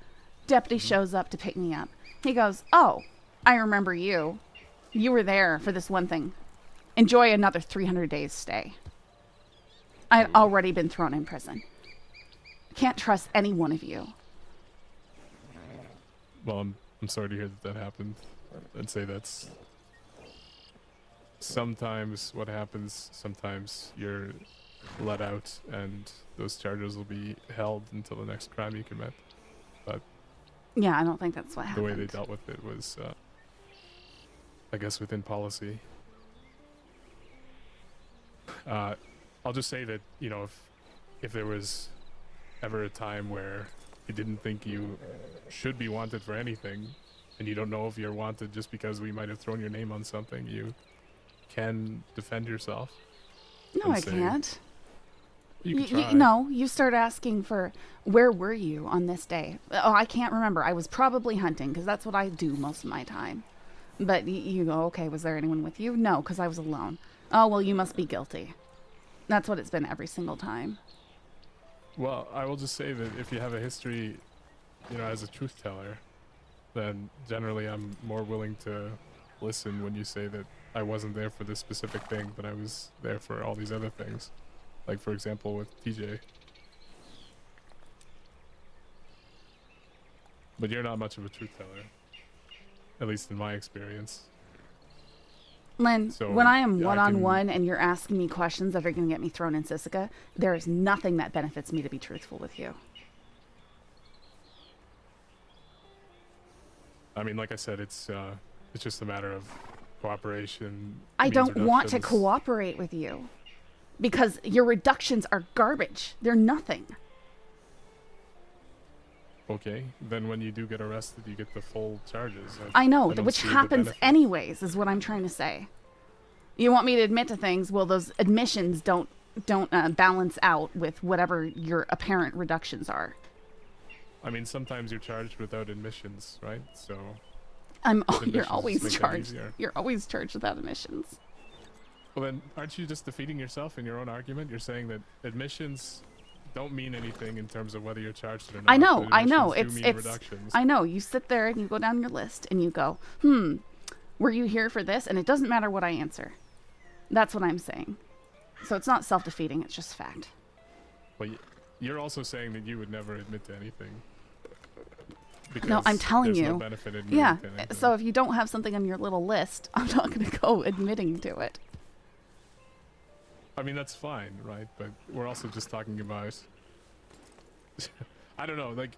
deputy shows up to pick me up. He goes, "Oh, I remember you. You were there for this one thing. Enjoy another 300 days stay." I had already been thrown in prison. Can't trust any one of you. well, I'm sorry to hear that happened. I'd say that's sometimes what happens. Sometimes you're let out, and those charges will be held until the next crime you commit. Yeah, I don't think that's what The happened. way they dealt with it was, I guess, within policy. I'll just say that, you know, if there was ever a time where you didn't think you should be wanted for anything, and you don't know if you're wanted just because we might have thrown your name on something, you can defend yourself. No, and I say- can't. You can try. No, you start asking for, where were you on this day? Oh, I can't remember. I was probably hunting, because that's what I do most of my time. But you go, okay, was there anyone with you? No, because I was alone. Oh, well, you must be guilty. That's what it's been every single time. Well, I will just say that if you have a history, you know, as a truth teller, then generally I'm more willing to listen when you say that I wasn't there for this specific thing, but I was there for all these other things. Like, for example, with TJ. But you're not much of a truth teller. At least in my experience. Lynn, So, when I am I one-on-one and you're asking me questions that are going to get me thrown in Sisika, there is nothing that benefits me to be truthful with you. I mean, like I said, it's just a matter of cooperation. I means don't want to reductions. cooperate with you. Because your reductions are garbage. They're nothing. Okay, then when you do get arrested, you get the full charges. I know, don't which see the happens benefit. anyways, is what I'm trying to say. You want me to admit to things, well, those admissions don't balance out with whatever your apparent reductions are. I mean, sometimes you're charged without admissions, right? So, You're Admissions always make that charged. easier. You're always charged without admissions. well then, aren't you just defeating yourself in your own argument? You're saying that admissions don't mean anything in terms of whether you're charged or not. I know, but I know. admissions do It's mean reductions. I know. You sit there and you go down your list and you go, were you here for this? And it doesn't matter what I answer. That's what I'm saying. So it's not self-defeating, it's just fact. Well, you're also saying that you would never admit to anything. No, I'm because telling there's you. No benefit in admitting Yeah. to anything. So if you don't have something on your little list, I'm not going to go admitting to it. I mean, that's fine, right? But we're also just talking about I don't know, like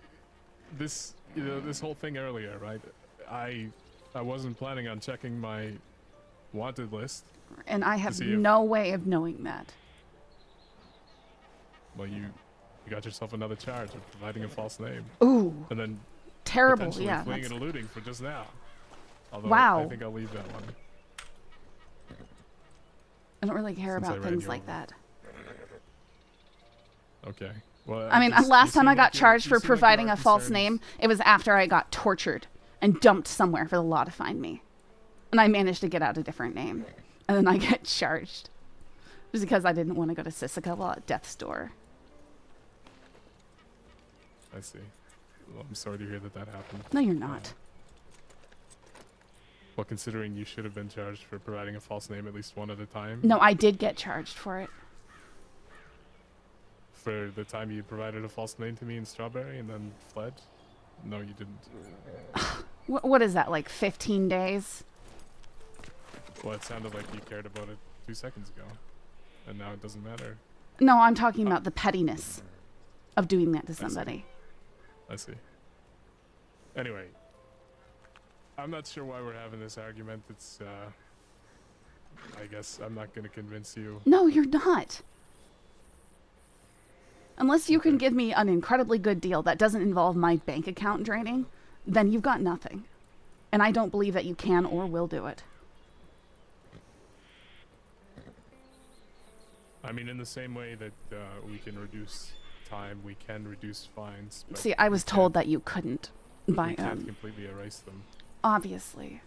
this, you know, this whole thing earlier, right? I wasn't planning on checking my wanted list. And I have see if- no way of knowing that. Well, you got yourself another charge of providing a false name, Ooh, and then terrible. potentially Yeah. fleeing that's- and eluding for just now. Although Wow. I think I'll leave that one. I don't really care Since I about read things your like one. that. Okay. Well, I mean, just- last you time I seem got like you're- charged you for seem like you providing are a false concerned. name, it was after I got tortured and dumped somewhere for the law to find me. And I managed to get out a different name. And then I get charged. Just because I didn't want to go to Sisika while at death's door. I see. Well, I'm sorry to hear that that happened. No, you're not. Well, considering you should have been charged for providing a false name at least one at a time. No, I did get charged for it. For the time you provided a false name to me in Strawberry and then fled? No, you didn't. What is that, like 15 days? Well, it sounded like you cared about it 2 seconds ago. And now it doesn't matter. No, I'm talking about the pettiness of doing that to see. somebody. I see. Anyway. I'm not sure why we're having this argument. It's, I guess I'm not going to convince you. No, you're not. Unless you can give me an incredibly good deal that doesn't involve my bank account draining, then you've got nothing. And I don't believe that you can or will do it. I mean, in the same way that we can reduce time, we can reduce fines. But See, I was we told can't- that you couldn't. we By can't completely erase them. obviously.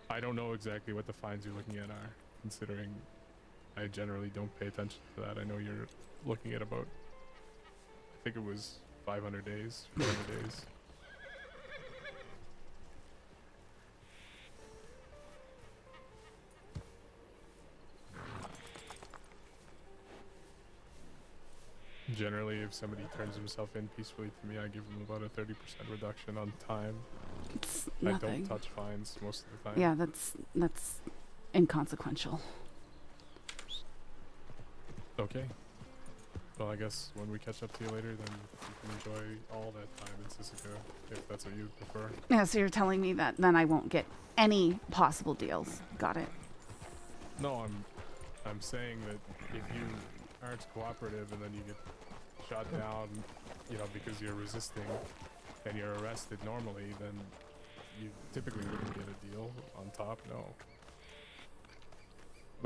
I don't know exactly what the fines you're looking at are, considering I generally don't pay attention to that. I know you're looking at about, I think it was 500 days, 400 days. Generally, if somebody turns himself in peacefully to me, I give them about a 30% reduction on time. It's I nothing. don't touch fines most of the time. Yeah, that's inconsequential. Okay. Well, I guess when we catch up to you later, then you can enjoy all that time in Sisika, if that's what you prefer. Yeah, so you're telling me that then I won't get any possible deals. Got it. No, I'm saying that if you aren't cooperative and then you get shot down, you know, because you're resisting and you're arrested normally, then you typically wouldn't get a deal on top. No.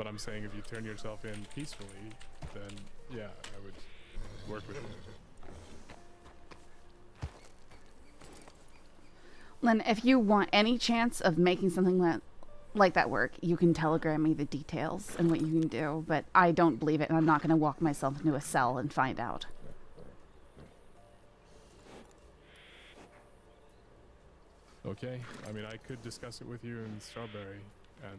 But I'm saying if you turn yourself in peacefully, then yeah, I would work with you. Lynn, if you want any chance of making something like that work, you can telegram me the details and what you can do, but I don't believe it, and I'm not going to walk myself into a cell and find out. Okay, I mean, I could discuss it with you in Strawberry, and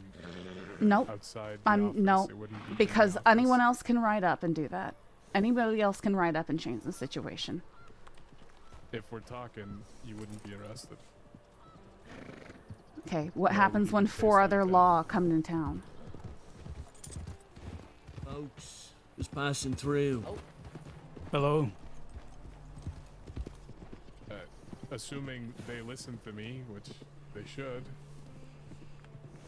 Nope. outside the office, no, it wouldn't be in because the office. anyone else can ride up and do that. Anybody else can ride up and change the situation. If we're talking, you wouldn't be arrested. Okay, what No, happens we when can face 4 that other then. law come to town? Folks, just passing through. Hello. Assuming they listen to me, which they should.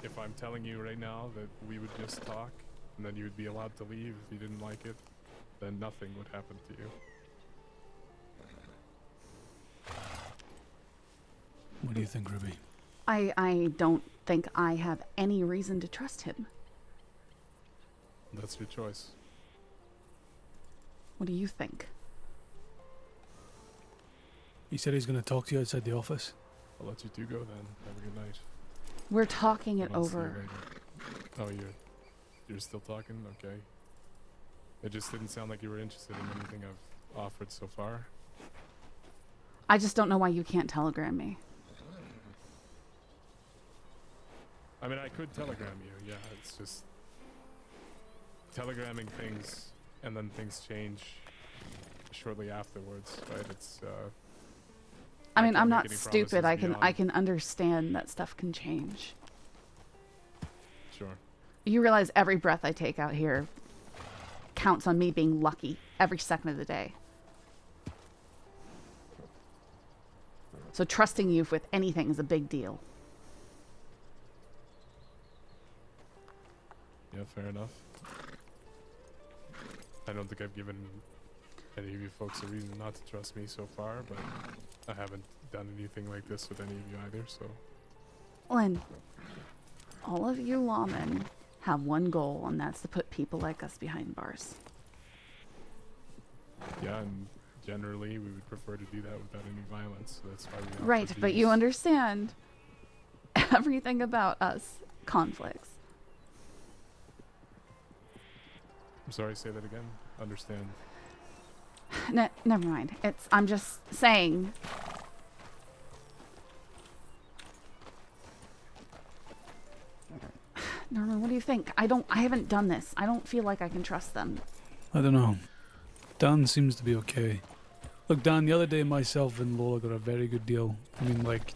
If I'm telling you right now that we would just talk, and then you would be allowed to leave if you didn't like it, then nothing would happen to you. What do you think, Ruby? I don't think I have any reason to trust him. That's your choice. What do you think? He said he's going to talk to you outside the office. I'll let you two go then. Have a good night. We're talking it I'll see you over. later. Oh, you're still talking? Okay. It just didn't sound like you were interested in anything I've offered so far. I just don't know why you can't telegram me. I mean, I could telegram you, yeah, it's just telegramming things and then things change shortly afterwards, right? It's I mean, can't I'm make not any stupid. I promises can understand that stuff can change. sure. You realize every breath I take out here counts on me being lucky every second of the day. So trusting you with anything is a big deal. Yeah, fair enough. I don't think I've given any of you folks a reason not to trust me so far, but I haven't done anything like this with any of you either, so... Lynn, all of you lawmen have one goal, and that's to put people like us behind bars. Yeah, and generally we would prefer to do that without any violence, so that's why we offer Right, but you these. understand everything about us conflicts. I'm sorry, say that again? Understand. Never mind. I'm just saying. Norman, what do you think? I haven't done this. I don't feel like I can trust them. I don't know. Dan seems to be okay. Look, Dan, the other day myself and Lola got a very good deal. I mean, like,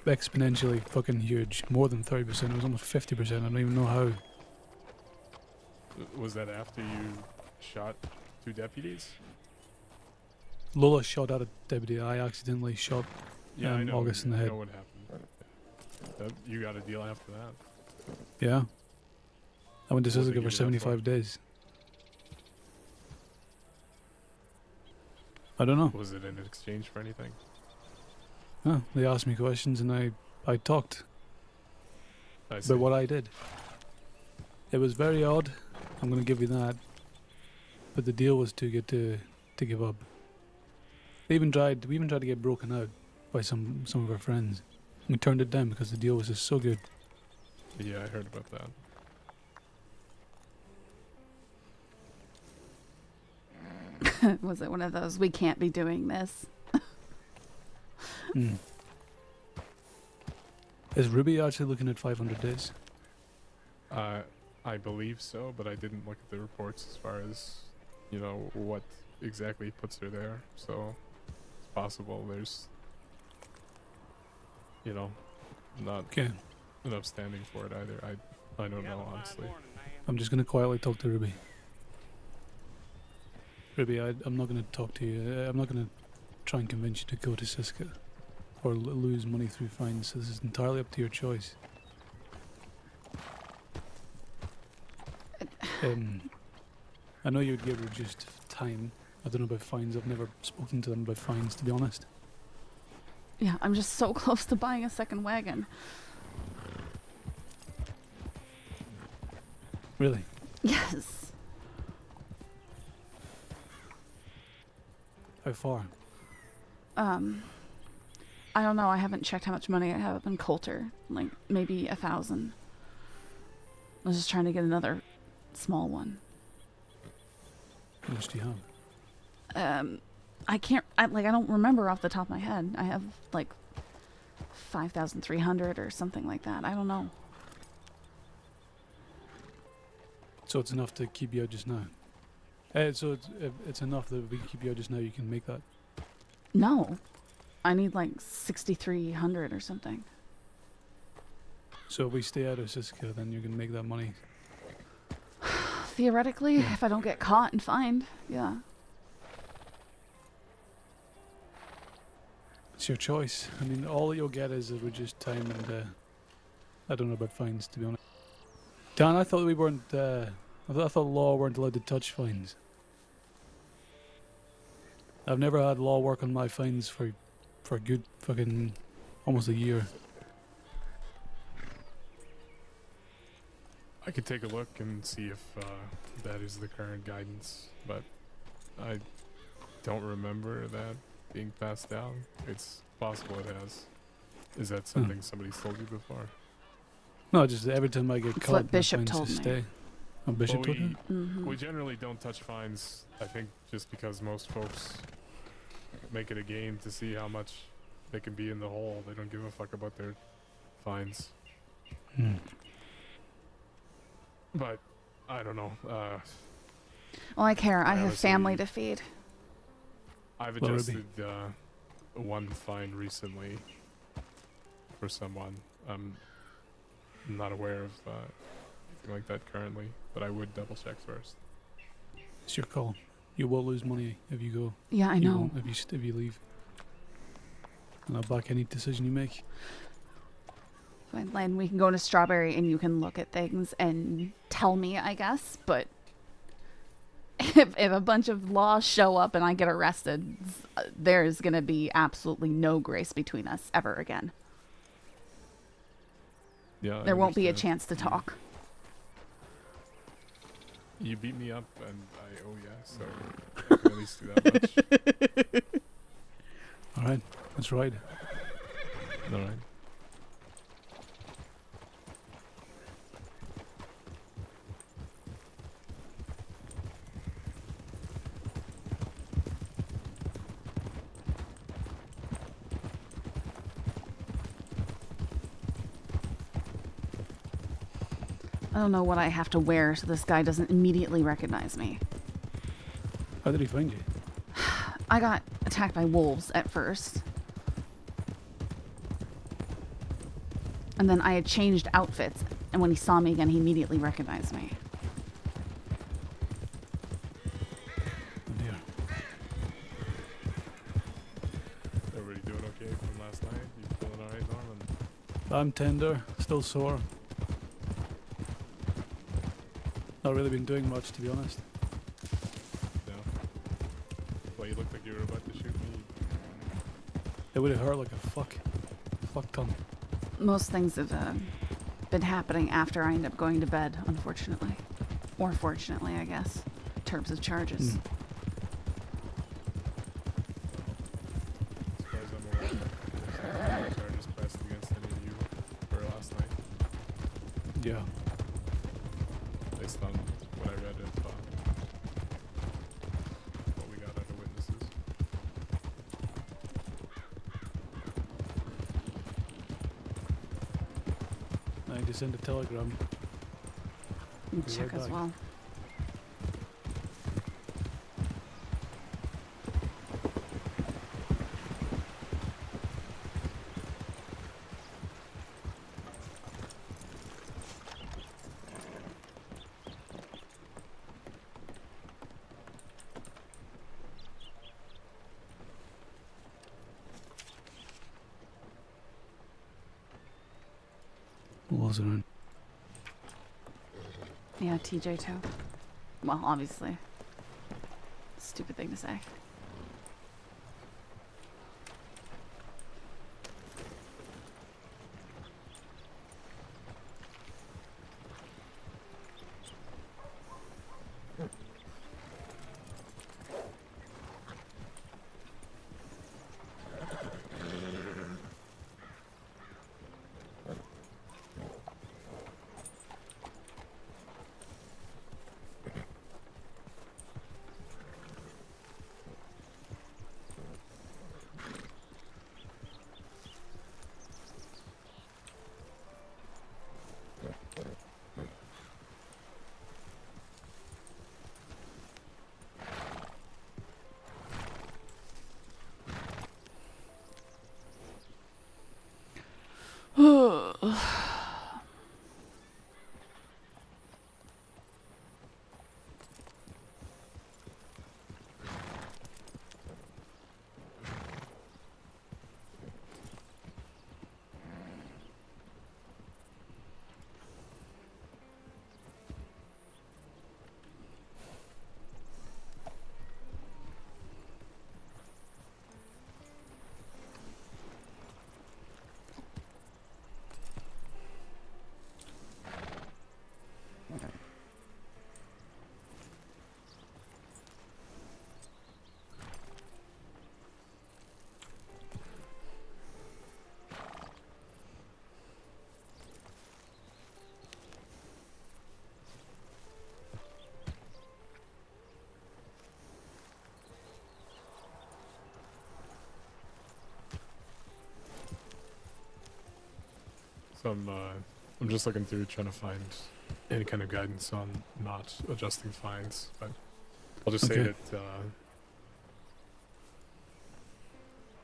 exponentially fucking huge. More than 30%. It was almost 50%. I don't even know how. Was that after you shot 2 deputies? Lola shot at a deputy. I accidentally shot Yeah, I know. August in the I head. know what happened. You got a deal after that. Yeah. I went to What did Suzuka they for give you that 75 days. I don't know. Was it in exchange for anything? Huh, they asked me questions and I talked I see. about what I did. It was very odd, I'm going to give you that. But the deal was too good to give up. We even tried to get broken out by some of our friends. We turned it down because the deal was just so good. Yeah, I heard about that. Was it one of those, we can't be doing this? Mm. Is Ruby actually looking at 500 days? I believe so, but I didn't look at the reports as far as, what exactly puts her there. So it's possible there's, not Okay, enough standing for it either. I don't know, honestly. I'm just going to quietly talk to Ruby. Ruby, I'm not going to talk to you. I'm not going to try and convince you to go to Siska or lose money through fines. This is entirely up to your choice. I know you would get reduced time. I don't know about fines. I've never spoken to them about fines, to be honest. Yeah, I'm just so close to buying a second wagon. Really? Yes. How far? I don't know. I haven't checked how much money I have up in Coulter. Like, maybe 1,000. I was just trying to get another small one. How much do you have? I don't remember off the top of my head. I have, like, 5,300 or something like that. I don't know. So it's enough to keep you out just now? So it's enough that we can keep you out just now, you can make that? No. I need, like, 6,300 or something. So if we stay out of Siska, then you can make that money? Theoretically, if I don't get caught and fined, yeah. It's your choice. I mean, all that you'll get is reduced time and, I don't know about fines, to be honest. Dan, I thought we weren't, I thought law weren't allowed to touch fines. I've never had law work on my fines for a good fucking almost a year. I could take a look and see if that is the current guidance, but I don't remember that being passed down. It's possible it has. Is that something somebody's told you before? No, just every time I get That's caught, what my Bishop fines told just me. stay. Oh, Bishop Well, told you? Mm-hmm. we generally don't touch fines, I think, just because most folks make it a game to see how much they can be in the hole. They don't give a fuck about their fines. Hmm. But I don't know. Well, I care. I I have family honestly- to feed. I've Well, adjusted one fine recently for someone. I'm not aware of anything like that currently, but I would double check first. It's your call. You will lose money if you go. Yeah, I You know. won't if you leave. And I'll back any decision you make. Fine, Lynn, we can go to Strawberry and you can look at things and tell me, I guess. But if a bunch of laws show up and I get arrested, there's going to be absolutely no grace between us ever again. Yeah, There I won't be a understand. chance to talk. You beat me up, and I owe ya, so I can at least do that much. Alright, that's right. All right. I don't know what I have to wear so this guy doesn't immediately recognize me. How did he find you? I got attacked by wolves at first. And then I had changed outfits, and when he saw me again, he immediately recognized me. Oh dear. Everybody doing okay from last night? You feeling alright, Norman? I'm tender, still sore. Not really been doing much, to be honest. No. Well, you looked like you were about to shoot me. It would have hurt like a fuck ton. Most things have been happening after I end up going to bed, unfortunately. Or fortunately, I guess, in terms of charges. Mm. As far as I'm aware, there's no charges pressed against any of you for last night, Yeah. based on what I read of what we got out of witnesses. I need to send a telegram. And Be check right as back. well. What was it on? Yeah, TJ too. Well, obviously. Stupid thing to say. So I'm just looking through trying to find any kind of guidance on not adjusting fines, but I'll just say Okay. that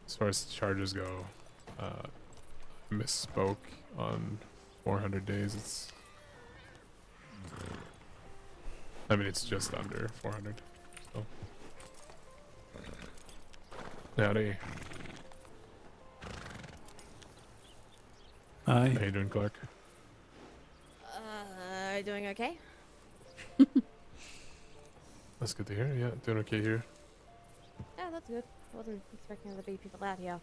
as far as charges go, I misspoke on 400 days. It's just under 400. So. Howdy. How Aye. you doing, Clark? Doing okay? That's good to hear. Yeah, doing okay here. Yeah, that's good. I wasn't expecting there to be people out here.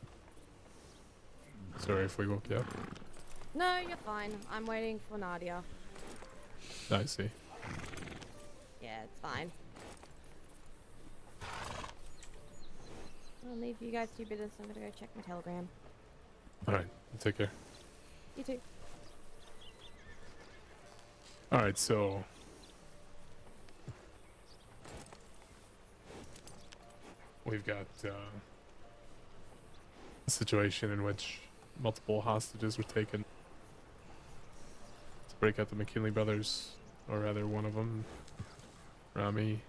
Sorry if we woke you up. No, you're fine. I'm waiting for Nadia. I see. Yeah, it's fine. I'll leave you guys to business. I'm gonna go check my telegram. Alright, take care. You too. Alright, so we've got a situation in which multiple hostages were taken to break out the McKinley brothers, or rather one of them, Rami.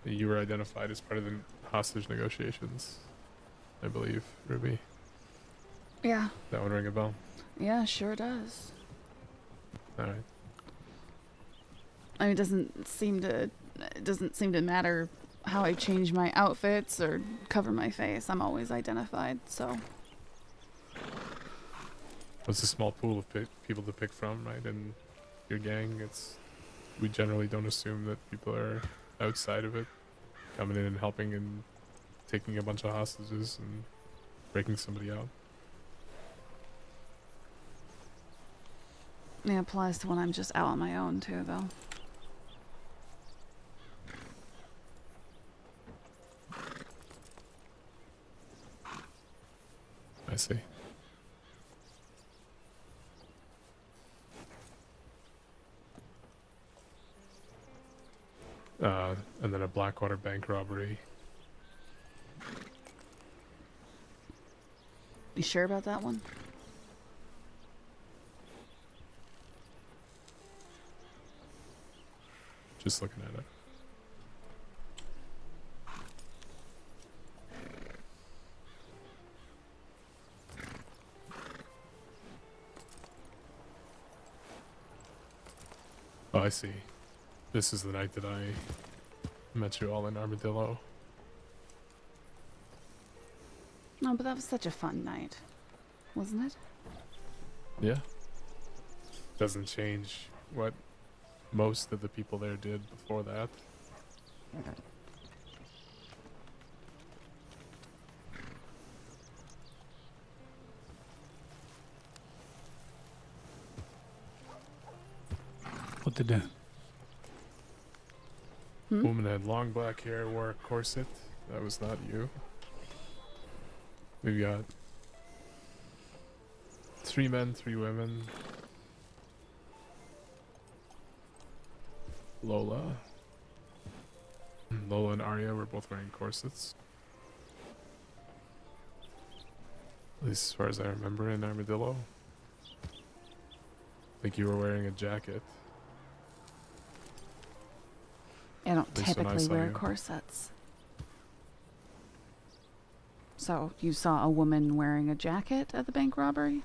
You were identified as part of the hostage negotiations, I believe, Ruby. Yeah. That one ring a bell? Yeah, sure does. Alright. I mean, it doesn't seem to matter how I change my outfits or cover my face. I'm always identified, so. It's a small pool of people to pick from, right? And your gang, we generally don't assume that people are outside of it, coming in and helping and taking a bunch of hostages and breaking somebody out. Yeah, applies to when I'm just out on my own too, though. I see. And then a Blackwater bank robbery. You sure about that one? Just looking at it. Oh, I see. This is the night that I met you all in Armadillo. No, but that was such a fun night, wasn't it? Yeah. Doesn't change what most of the people there did before that. What to do? Hmm? Woman had long black hair, wore a corset. That was not you. We've got 3 men, 3 women. Lola and Arya were both wearing corsets. At least as far as I remember in Armadillo. I think you were wearing a jacket. I don't At least when I typically saw wear you. corsets. So, you saw a woman wearing a jacket at the bank robbery?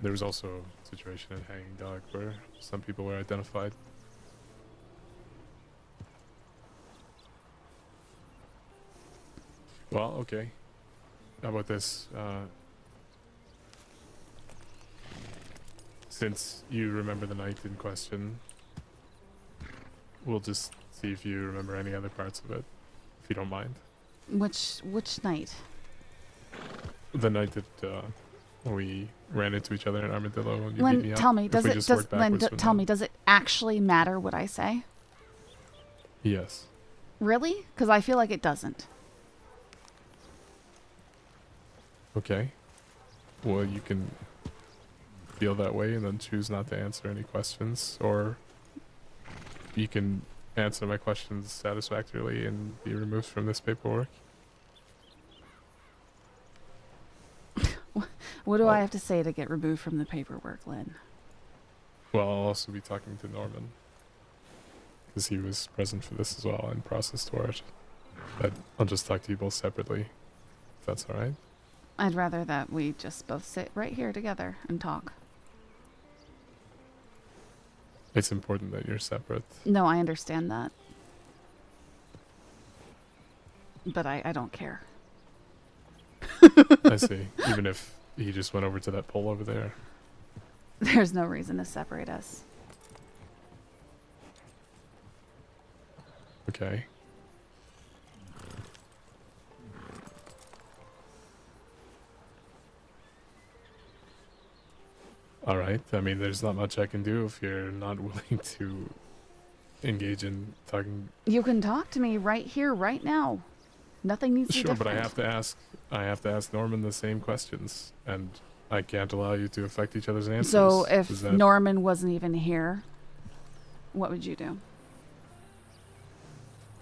There was also a situation at Hanging Dog where some people were identified. Well, okay. How about this? Since you remember the night in question, we'll just see if you remember any other parts of it, if you don't mind. Which night? The night that we ran into each other in Armadillo and you beat Lynn, me up. tell me, If does we it, just does, work Lynn, backwards from tell that. me, does it actually matter what I say? Yes. Really? Because I feel like it doesn't. Okay. Well, you can feel that way and then choose not to answer any questions, or you can answer my questions satisfactorily and be removed from this paperwork. What do Well- I have to say to get removed from the paperwork, Lynn? Well, I'll also be talking to Norman, because he was present for this as well and processed for it. But I'll just talk to you both separately, if that's alright. I'd rather that we just both sit right here together and talk. It's important that you're separate. No, I understand that. But I don't care. I see. Even if he just went over to that pole over there. There's no reason to separate us. Okay. Alright, I mean, there's not much I can do if you're not willing to engage in talking. You can talk to me right here, right now. Nothing needs to be Sure, different. but I have to ask Norman the same questions, and I can't allow you to affect each other's answers. So if Is that- Norman wasn't even here, what would you do?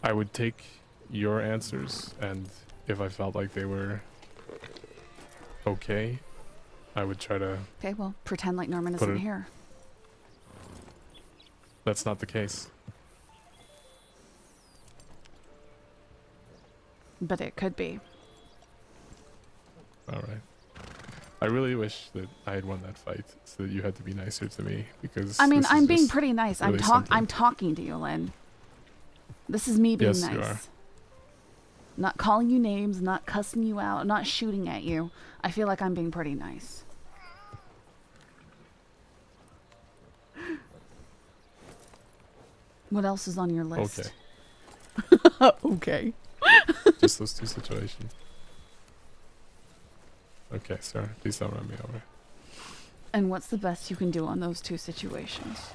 I would take your answers, and if I felt like they were okay, I would try to. Okay, well, pretend like Norman Put isn't it- here. That's not the case. But it could be. Alright. I really wish that I had won that fight, so that you had to be nicer to me, because I mean, this is I'm being just pretty nice. really I'm something. talking to you, Lynn. This is me being Yes, nice. you are. Not calling you names, not cussing you out, not shooting at you. I feel like I'm being pretty nice. What else is on your list? Okay. Okay. Just those two situations. Okay, sir. Please don't run me over. And what's the best you can do on those two situations?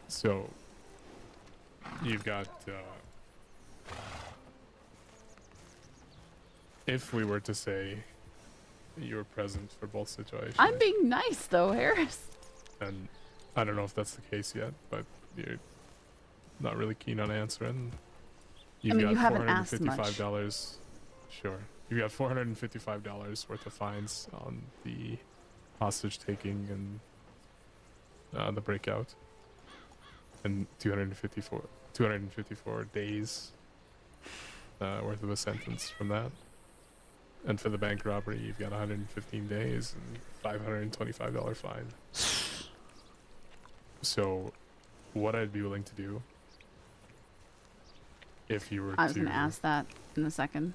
So, you've got, if we were to say you were present for both situations, I'm being nice, though, Harris. and I don't know if that's the case yet, but you're not really keen on answering. You've mean, got you haven't asked much. $455. Sure. You got $455 worth of fines on the hostage taking and the breakout, and 254 days worth of a sentence from that. And for the bank robbery, you've got 115 days and $525 fine. So, what I'd be willing to do, if you were I was going to ask that in a second.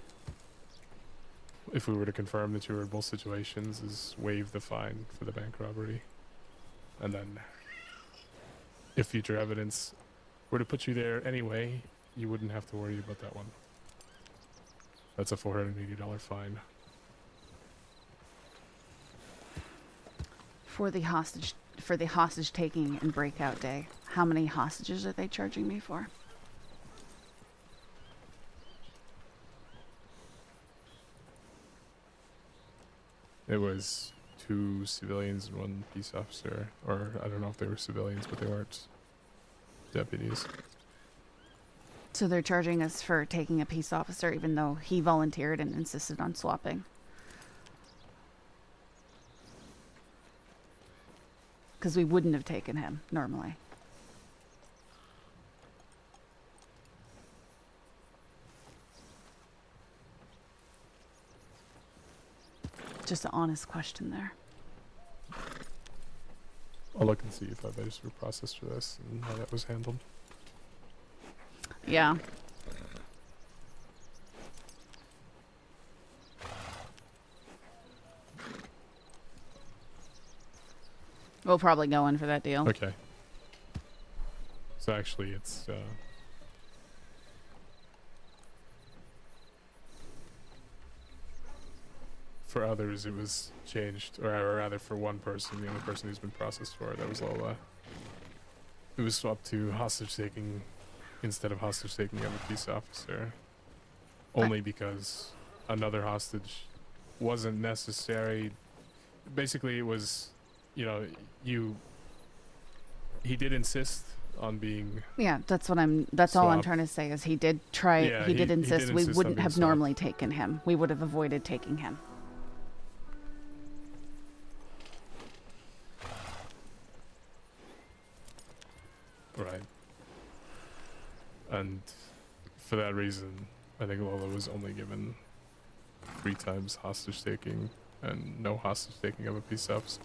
if we were to confirm that you were in both situations, is waive the fine for the bank robbery. And then, if future evidence were to put you there anyway, you wouldn't have to worry about that one. That's a $480 fine. For the hostage taking and breakout day, how many hostages are they charging me for? It was 2 civilians and 1 peace officer, or I don't know if they were civilians, but they weren't deputies. So they're charging us for taking a peace officer even though he volunteered and insisted on swapping. Because we wouldn't have taken him normally. Just an honest question there. I'll look and see if I've registered a process for this and how that was handled. Yeah. We'll probably go in for that deal. Okay. So actually it's, for others it was changed, or rather for one person, the only person who's been processed for it, that was Lola. It was swapped to hostage taking instead of hostage taking of a peace officer, only because another hostage wasn't necessary. Basically, it was, you know, he did insist on being. Yeah, that's all I'm Swapped. trying to say is he did try. Yeah, he did he insist did we insist on wouldn't being have swapped. normally taken him. We would have avoided taking him. Right. And for that reason, I think Lola was only given 3 times hostage taking and no hostage taking of a peace officer.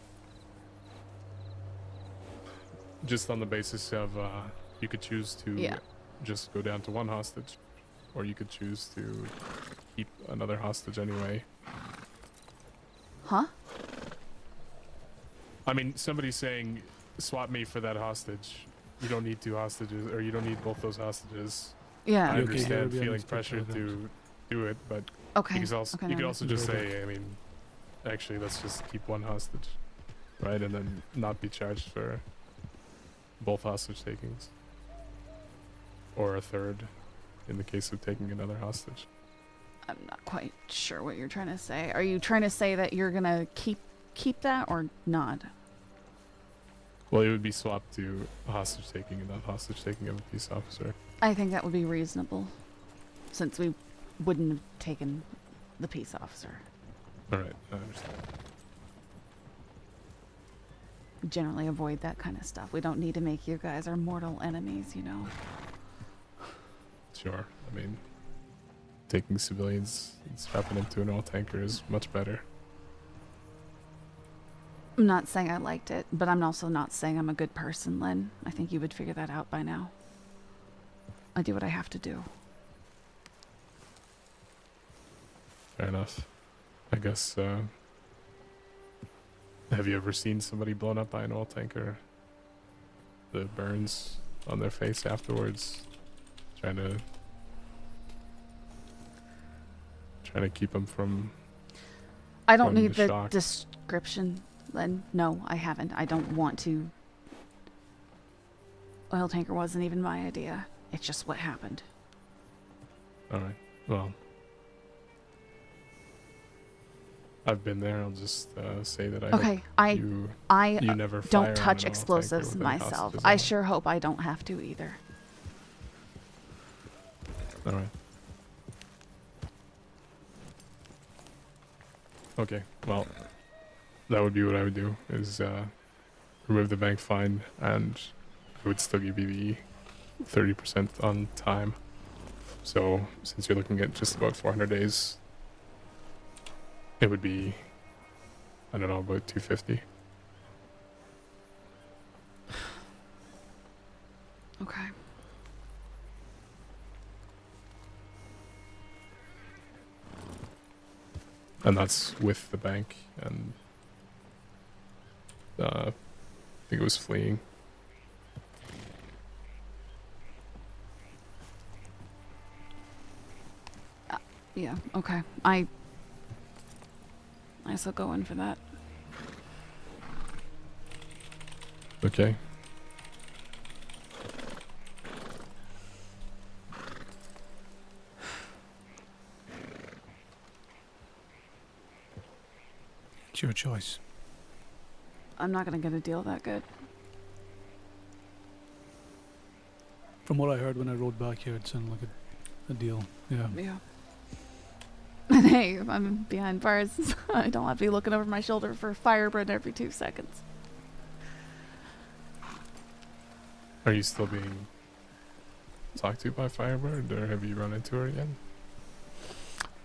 Just on the basis of you could choose to just go down to 1 hostage, or you could choose to keep another hostage anyway. Huh? I mean, somebody's saying, swap me for that hostage. You don't need 2 hostages, or you don't need both those hostages. Yeah. I Okay, understand yeah, feeling let's pressured take care of to do it, but Okay. you Okay, could no, also no. just Okay. say, I mean, actually, let's just keep 1 hostage, right? And then not be charged for both hostage takings. Or a 3rd in the case of taking another hostage. I'm not quite sure what you're trying to say. Are you trying to say that you're gonna keep that or not? Well, it would be swapped to hostage taking and not hostage taking of a peace officer. I think that would be reasonable, since we wouldn't have taken the peace officer. Alright, I understand. We generally avoid that kind of stuff. We don't need to make you guys our mortal enemies, you know. Sure, I mean, taking civilians and strapping them to an oil tanker is much better. I'm not saying I liked it, but I'm also not saying I'm a good person, Lynn. I think you would figure that out by now. I do what I have to do. Fair enough. I guess, have you ever seen somebody blown up by an oil tanker? The burns on their face afterwards, trying to keep them from. I don't From need the the shock. description, Lynn. No, I haven't. I don't want to. Oil tanker wasn't even my idea. It's just what happened. Alright, well. I've been there, I'll just say that I hope Okay, you I never fire don't on touch an oil tanker explosives with any myself. hostages I on it. sure hope I don't have to either. Alright. Okay, well, that would be what I would do, is remove the bank fine, and I would still give you the 30% on time. So, since you're looking at just about 400 days, it would be, I don't know, about 250. Okay. And that's with the bank, and I think it was fleeing. Yeah, okay. I still go in for that. Okay. It's your choice. I'm not gonna get a deal that good. From what I heard when I rode back here, it sounded like a deal. Yeah. Yeah. And hey, if I'm behind bars, I don't have to be looking over my shoulder for Firebrand every 2 seconds. Are you still being talked to by Firebird, or have you run into her again?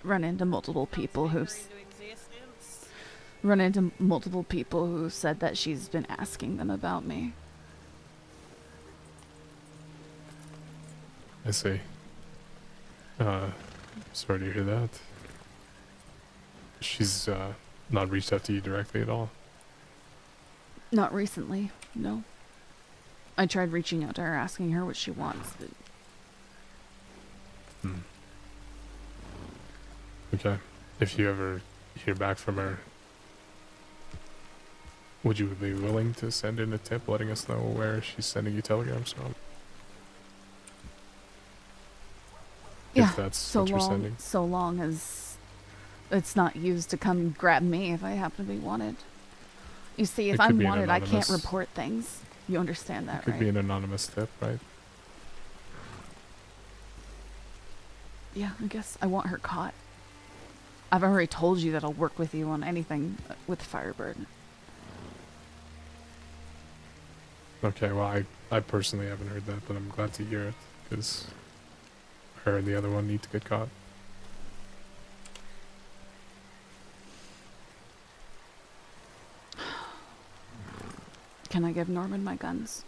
Run into multiple people who've Into existence. run into multiple people who said that she's been asking them about me. I see. Sorry to hear that. She's not reached out to you directly at all. Not recently, no. I tried reaching out to her, asking her what she wants, but Okay. If you ever hear back from her, would you be willing to send in a tip letting us know where she's sending you telegrams from? Yeah, If that's so what you're long, sending. so long as it's not used to come grab me if I happen to be wanted. You see, if It could I'm be an wanted, I can't anonymous- report things. You understand that, It could right? be an anonymous tip, right? Yeah, I guess I want her caught. I've already told you that I'll work with you on anything with Firebird. Okay, well, I personally haven't heard that, but I'm glad to hear it, because her and the other one need to get caught. Can I give Norman my guns?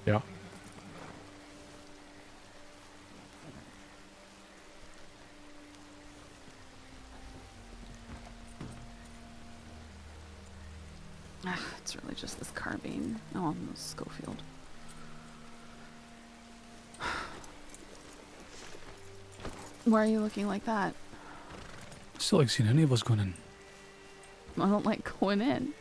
Yeah. It's really just this carbine. Oh, no, Schofield. Why are you looking like that? Still like seeing any of us going in. I don't like going in.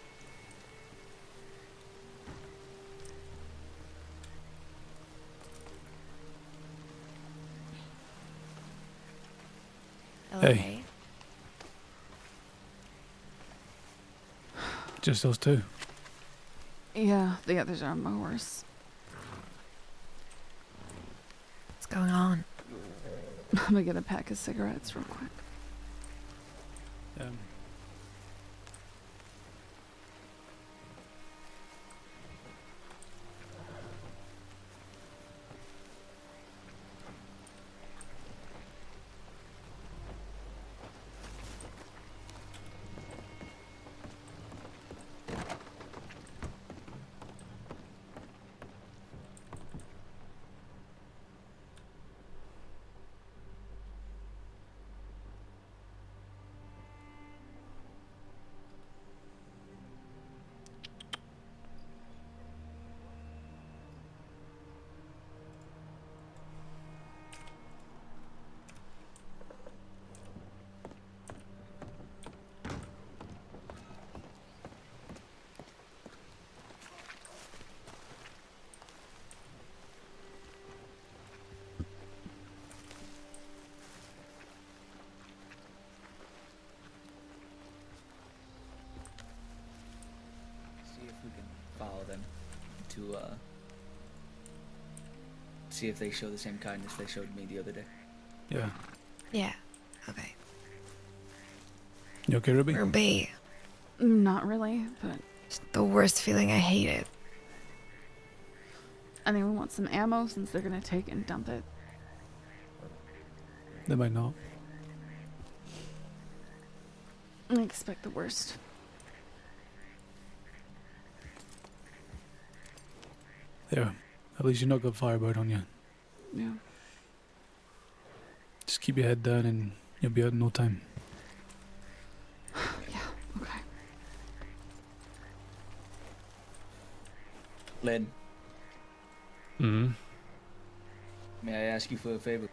Hey. Just those two. Yeah, the others are on my horse. What's going on? I'm gonna get a pack of cigarettes real quick. See if we can follow them to see if they show the same kindness they showed me the other day. Yeah. Yeah. Okay. You okay, Ruby? Ruby. Not really, but It's the worst feeling. I hate it. anyone want some ammo since they're gonna take and dump it? They might not. I expect the worst. There. At least you not got Firebird on you. Yeah. Just keep your head down and you'll be out in no time. Yeah, okay. Lynn, Mm-hmm. may I ask you for a favor?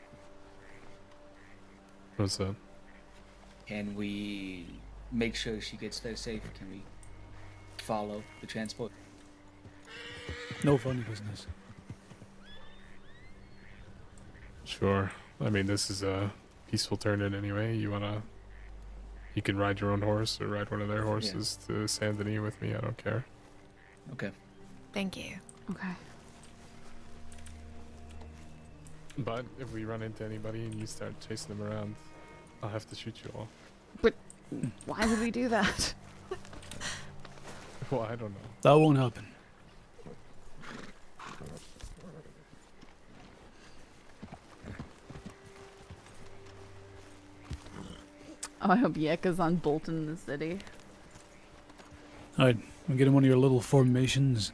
What's that? Can we make sure she gets there safe? Can we follow the transport? No funny business. Sure. I mean, this is a peaceful turn-in anyway. You can ride your own horse or ride one of their horses to Saint Denis with me. I don't care. Okay. Thank you. Okay. But if we run into anybody and you start chasing them around, I'll have to shoot you all. Why would we do that? Well, I don't know. That won't happen. Oh, I hope Yeka's on Bolton in the city. Alright, we'll get in one of your little formations.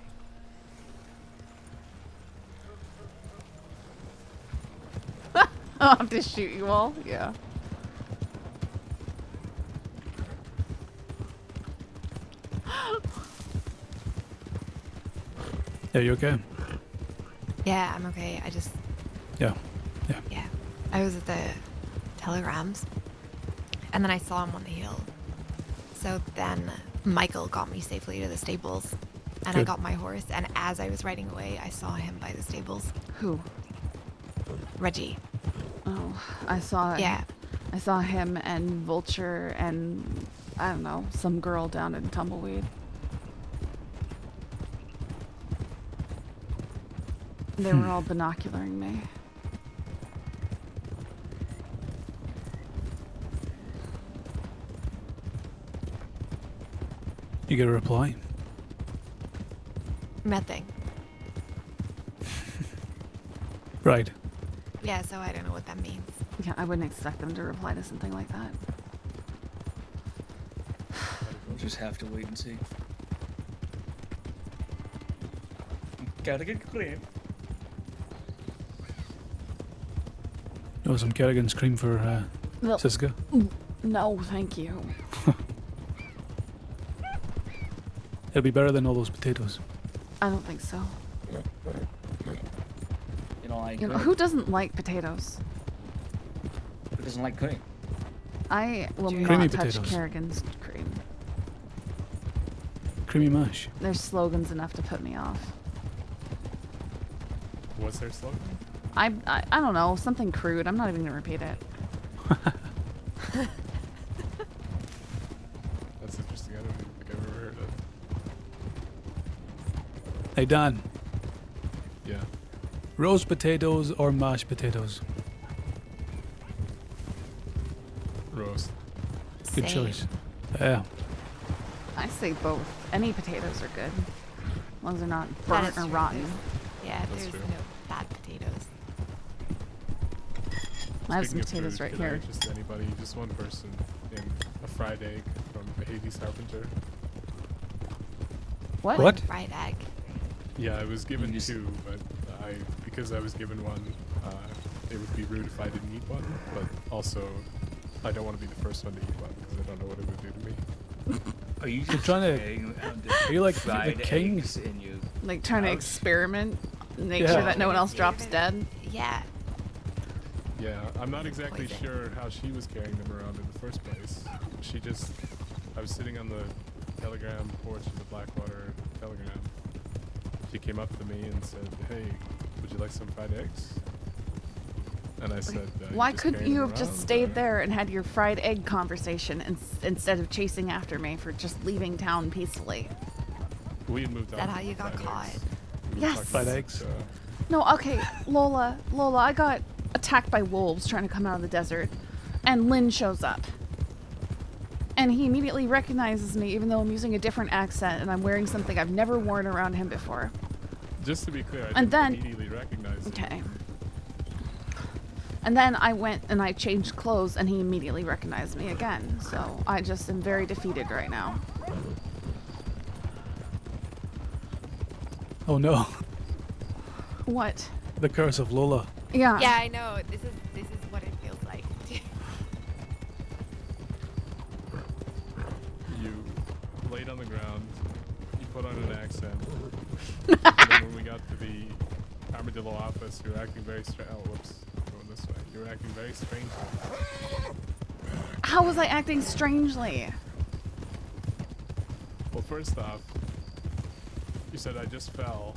I'll have to shoot you all? Yeah. Yeah, you okay? Yeah, I'm okay. I just. Yeah. Yeah. I was at the telegrams. and then I saw him on the hill. So then Michael got me safely to the stables, and I Good. got my horse. And as I was riding away, I saw him by the stables. Who? Reggie. Oh, I saw. Yeah. I saw him and Vulture and I don't know, some girl down in Tumbleweed. They were all binocularing me. You get a reply. Nothing. Right. Yeah, so I don't know what that means. Yeah, I wouldn't expect them to reply to something like that. We'll just have to wait and see. Gotta get cream. Oh, some Kerrigan's cream for No, Siska. no, thank you. It'll be better than all those potatoes. I don't think so. You know, like You know, who doesn't like potatoes? who doesn't like cream? I will Creamy not touch potatoes. Kerrigan's cream. Creamy mash. There's slogans enough to put me off. What's their slogan? I don't know, something crude. I'm not even gonna repeat it. That's interesting. I don't even think I've ever heard of. Hey Dan, Yeah. roast potatoes or mashed potatoes? Roast. Good Same. choice. Yeah. I say both. Any potatoes are good. As long as they're not That burnt is or true. rotten. Yeah, That's there's true. no bad potatoes. I have some Speaking of potatoes food, right could I here. Just anybody, just one person, in a fried egg from Hades Carpenter. What? What? Fried egg. Yeah, I was given just- two, but because I was given one, it would be rude if I didn't eat one. But also, I don't want to be the first one to eat one because I don't know what it would do to me. Are you You're just trying to- saying, Are you like the fried king? eggs and you? Like trying to Ouch. experiment, make Yeah. sure that no one else drops dead. Yeah. Yeah, I'm not exactly Poison. sure how she was carrying them around in the first place. She just, I was sitting on the Telegram porch of the Blackwater Telegram. She came up to me and said, "Hey, would you like some fried eggs?" And I said, Why just couldn't carrying you them have just around, stayed or-" there and had your fried egg conversation instead of chasing after me for just leaving town peacefully? We had moved on. that to how you got fried caught? eggs. We were Yes. talking Fried about, eggs. No, okay, Lola, I got attacked by wolves trying to come out of the desert, and Lynn shows up. And he immediately recognizes me, even though I'm using a different accent and I'm wearing something I've never worn around him before. Just to be clear, I And didn't then- immediately recognize him. Okay. And then I went and I changed clothes, and he immediately recognized me again. So I just am very defeated right now. Oh no. What? The curse of Lola. Yeah. Yeah, I know. This is what it feels like. You laid on the ground, you put on an accent, and then when we got to the Armadillo office, you were acting very strange. Oh, whoops, going this way. You were acting very strangely. How was I acting strangely? Well, first off, you said I just fell.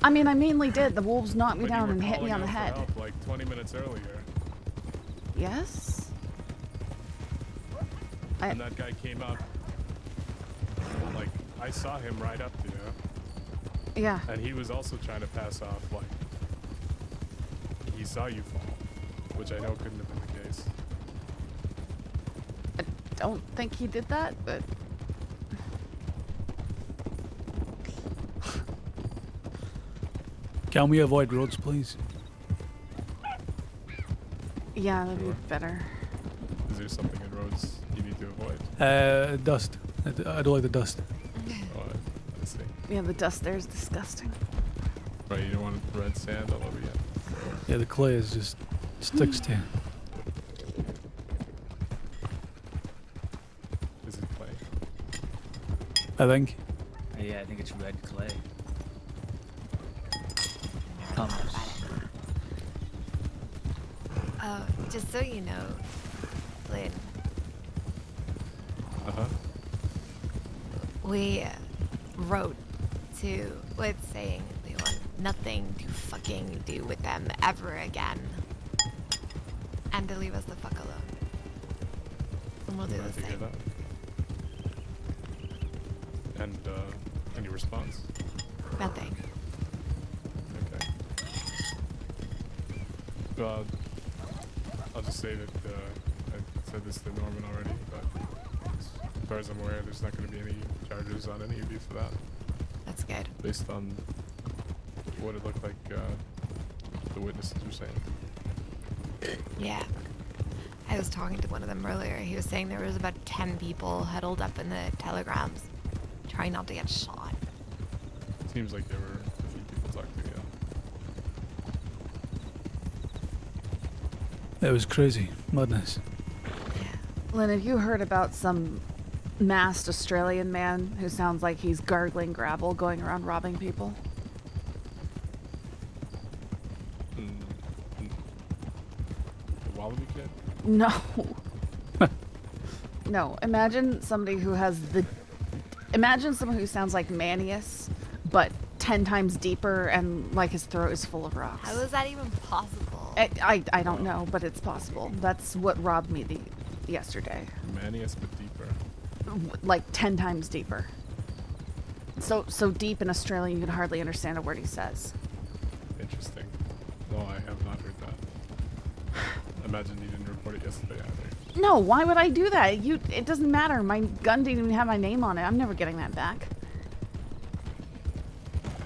I mean, I mainly did. The wolves knocked me when you down were and hit me calling on the out for head. help like 20 minutes earlier, Yes? and that guy came up. Like, I saw him right up to you, Yeah. and he was also trying to pass off like he saw you fall, which I know couldn't have been the case. I don't think he did that, but Can we avoid roads, please? yeah, that'd Sure. be better. Is there something in roads you need to avoid? Dust. I don't like the dust. Oh, I see. Yeah, the dust there is disgusting. Right, you don't want red sand all over you. Yeah, the clay is just sticks to you. Is it clay? I think. Yeah, I think it's red clay. Never thought about it. Just so you know, Lynn. Uh-huh. We wrote to Liz saying we want nothing to fucking do with them ever again. And to leave us the fuck alone. And we'll do Glad the to hear same. that. And any response? Nothing. Okay. Well, I'll just say that I said this to Norman already, but as far as I'm aware, there's not going to be any charges on any of you for that, That's good. based on what it looked like the witnesses were saying. Yeah. I was talking to one of them earlier. He was saying there was about 10 people huddled up in the telegrams, trying not to get shot. Seems like there were a few people talking to you. It was crazy. Madness. Yeah. Lynn, have you heard about some masked Australian man who sounds like he's gargling gravel going around robbing people? The Wallaby kid? No. No. Imagine somebody who has the... Imagine someone who sounds like Manius, but 10 times deeper and like his throat is full of rocks. How is that even possible? I don't know, but it's possible. That's what robbed me yesterday. Manius, but deeper. Like 10 times deeper. So deep in Australian you can hardly understand a word he says. Interesting. No, I have not heard that. Imagine you didn't report it yesterday either. No, why would I do that? It doesn't matter. My gun didn't even have my name on it. I'm never getting that back.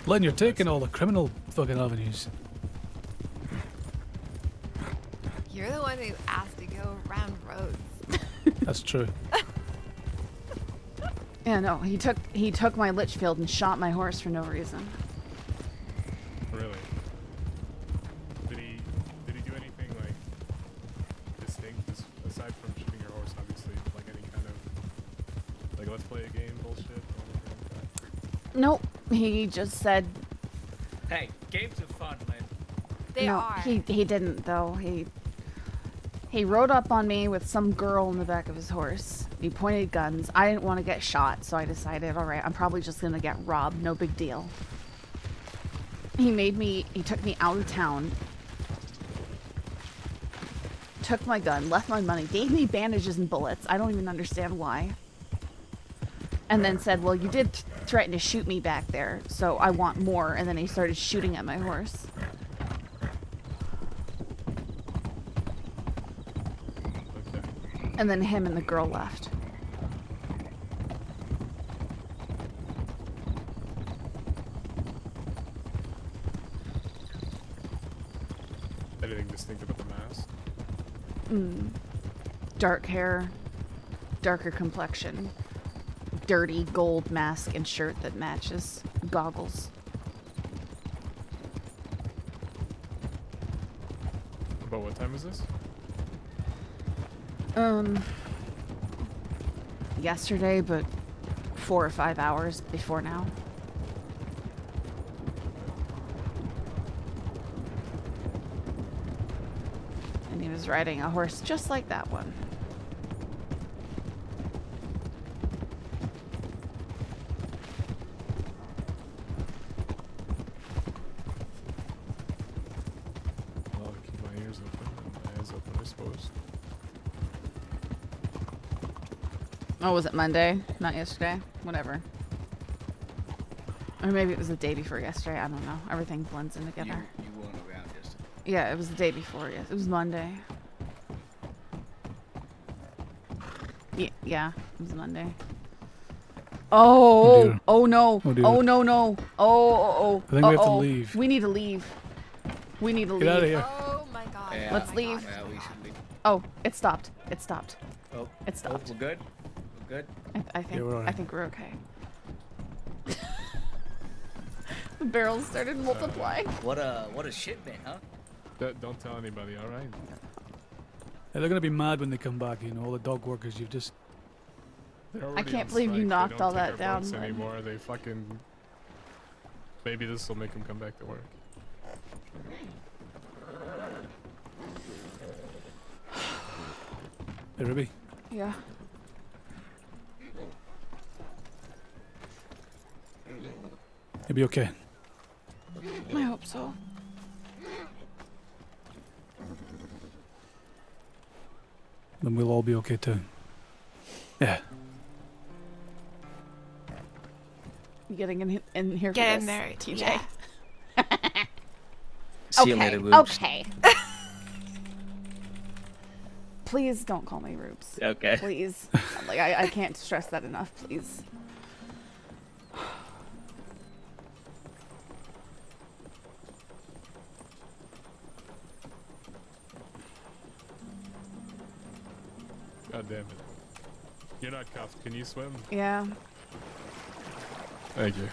Lynn, you're taking all the criminal fucking avenues. You're the one who asked to go around roads. That's true. Yeah, no, he took my Litchfield and shot my horse for no reason. Really? Did he do anything like distinct aside from shooting your horse? Obviously, like any kind of like let's play a game bullshit or anything like that? Nope. He just said Hey, games are fun, man. They no. are. He didn't though. He rode up on me with some girl in the back of his horse. He pointed guns. I didn't want to get shot, so I decided, all right, I'm probably just gonna get robbed. No big deal. He took me out of town, took my gun, left my money, gave me bandages and bullets. I don't even understand why. And then said, well, you did threaten to shoot me back there, so I want more. And then he started shooting at my horse. Okay. And then him and the girl left. Anything distinct about the mask? Dark hair, darker complexion, dirty gold mask and shirt that matches, goggles. About what time is this? Yesterday, but 4 or 5 hours before now. And he was riding a horse just like that one. I'll keep my ears open and my eyes open, I suppose. Oh, was it Monday? Not yesterday? Whatever. Or maybe it was the day before yesterday. I don't know. Everything blends in together. You weren't around yesterday. Yeah, it was the day before. Yes, it was Monday. Yeah, it was Monday. Oh, dear. oh no, Oh, dear. oh no, no, oh. I think we have to leave. We need to leave. We need to leave. Get out of here. Oh my god. Yeah, Let's Oh my leave. God. Yeah, we should leave. Oh, it stopped. It stopped. Oh, It stopped. we're good? We're good? I think. Yeah, we're all I right. think we're okay. The barrels started multiplying. What a shipment, huh? Don't tell anybody, alright? Yeah, they're gonna be mad when they come back, you know, all the dog workers you've just... They're already can't on believe you strike. They knocked don't all take that our down, boats Lynn. anymore. They fucking... Maybe this will make them come back to work. Hey, Ruby. Yeah. You'll be okay. I hope so. Then we'll all be okay too. Yeah. You getting in here Get for in this, there, TJ? yeah. See you later, Rubes. Okay. Please don't call me Rubes. Okay. Please. Like, I can't stress that enough, please. God damn it. You're not cuffed. Can you swim? Yeah. Thank you.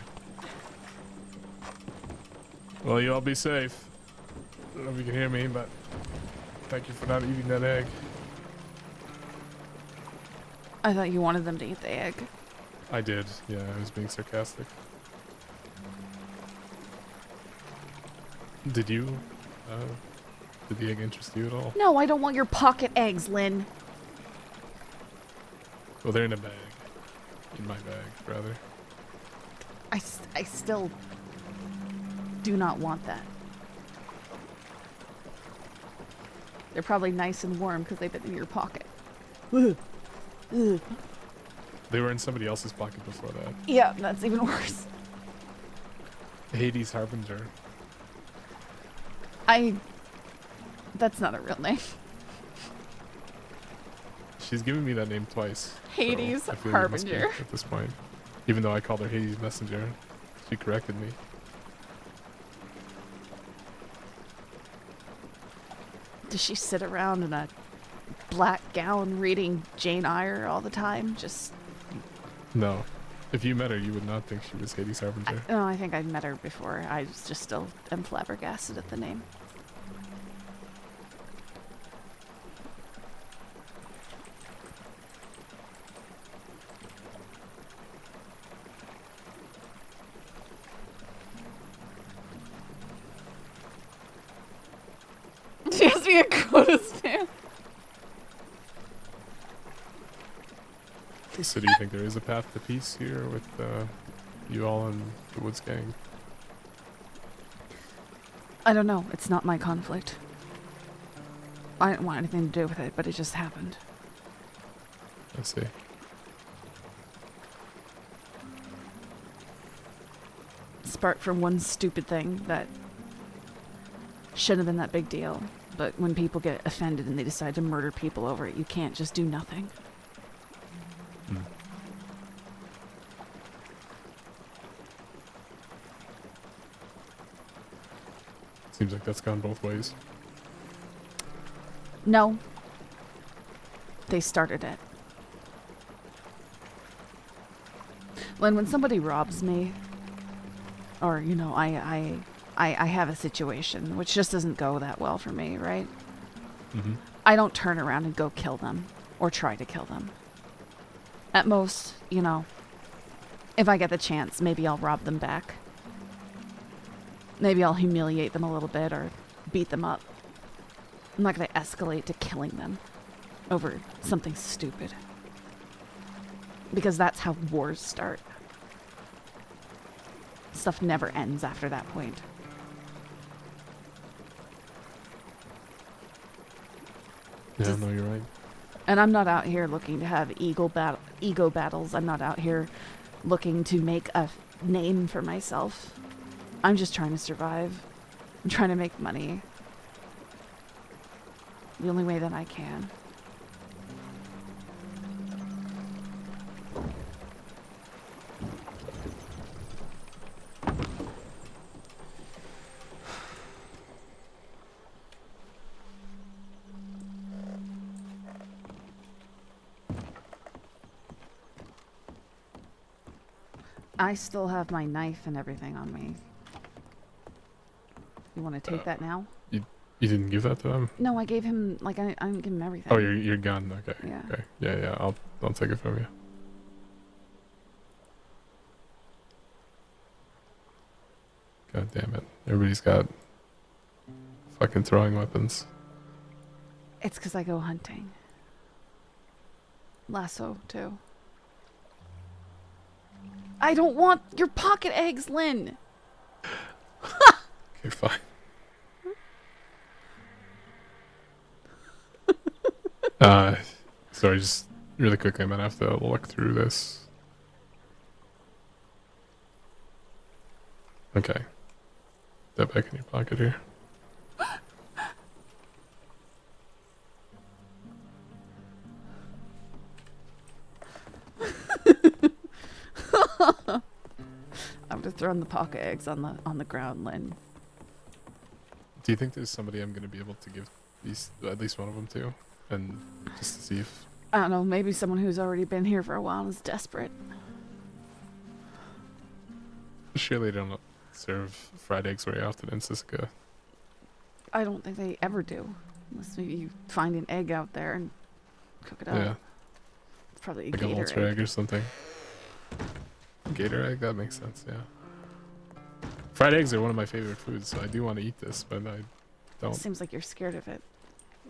Well, you all be safe. I don't know if you can hear me, but thank you for not eating that egg. I thought you wanted them to eat the egg. I did. Yeah, I was being sarcastic. Did you? Did the egg interest you at all? No, I don't want your pocket eggs, Lynn. Well, they're in a bag. In my bag, rather. I still do not want that. They're probably nice and warm because they've been in your pocket. Ugh. Ugh. They were in somebody else's pocket before that. Yeah, that's even worse. Hades Harbinger. That's not a real name. She's given me that name twice. Hades so I feel it must be Harbinger. at this point. Even though I called her Hades Messenger, she corrected me. Does she sit around in a black gown reading Jane Eyre all the time? Just No. If you met her, you would not think she was Hades Harbinger. no, I think I'd met her before. I just still am flabbergasted at the name. She has me a quota stamp. So do you think there is a path to peace here with you all and the Woods gang? I don't know. It's not my conflict. I didn't want anything to do with it, but it just happened. I see. Sparked from one stupid thing that shouldn't have been that big deal. But when people get offended and they decide to murder people over it, you can't just do nothing. Hmm. Seems like that's gone both ways. No. They started it. When somebody robs me, or, you know, I have a situation which just doesn't go that well for me, right? Mm-hmm. I don't turn around and go kill them or try to kill them. At most, you know, if I get the chance, maybe I'll rob them back. Maybe I'll humiliate them a little bit or beat them up. I'm not going to escalate to killing them over something stupid. Because that's how wars start. Stuff never ends after that point. Yeah, Just- no, you're right. And I'm not out here looking to have ego battles. I'm not out here looking to make a name for myself. I'm just trying to survive. I'm trying to make money. The only way that I can. I still have my knife and everything on me. You want to take that now? You didn't give that to him? No, I gave him, like, I didn't give him everything. Oh, your gun. Okay. Yeah. Okay. Yeah. I'll take it from you. God damn it! Everybody's got fucking throwing weapons. It's because I go hunting. lasso too. I don't want your pocket eggs, Lynn. Okay, fine. Sorry, just really quickly, I'm gonna have to look through this. Okay. That back in your pocket here. I would have thrown the pocket eggs on the ground, Lynn. Do you think there's somebody I'm gonna be able to give these, at least one of them to, and just to see if? I don't know, maybe someone who's already been here for a while and is desperate. Surely they don't serve fried eggs very often in Sisika. I don't think they ever do. Unless maybe you find an egg out there and cook it up. Yeah, It's probably a like a gator vulture egg. egg or something. Gator egg, that makes sense. Yeah. Fried eggs are one of my favorite foods, so I do want to eat this, but I don't. Seems like you're scared of it.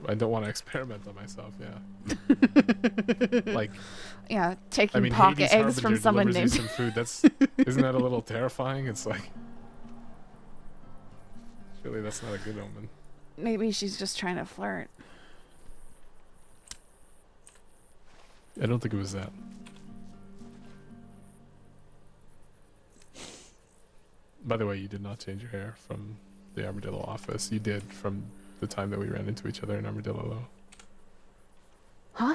I don't want to experiment on myself. Yeah. Like, Yeah, taking I mean, pocket Hades eggs from Harbinger someone delivers you named. some food. That's isn't that a little terrifying? It's like, surely that's not a good omen. Maybe she's just trying to flirt. I don't think it was that. By the way, you did not change your hair from the Armadillo office. You did from the time that we ran into each other in Armadillo, though. Huh?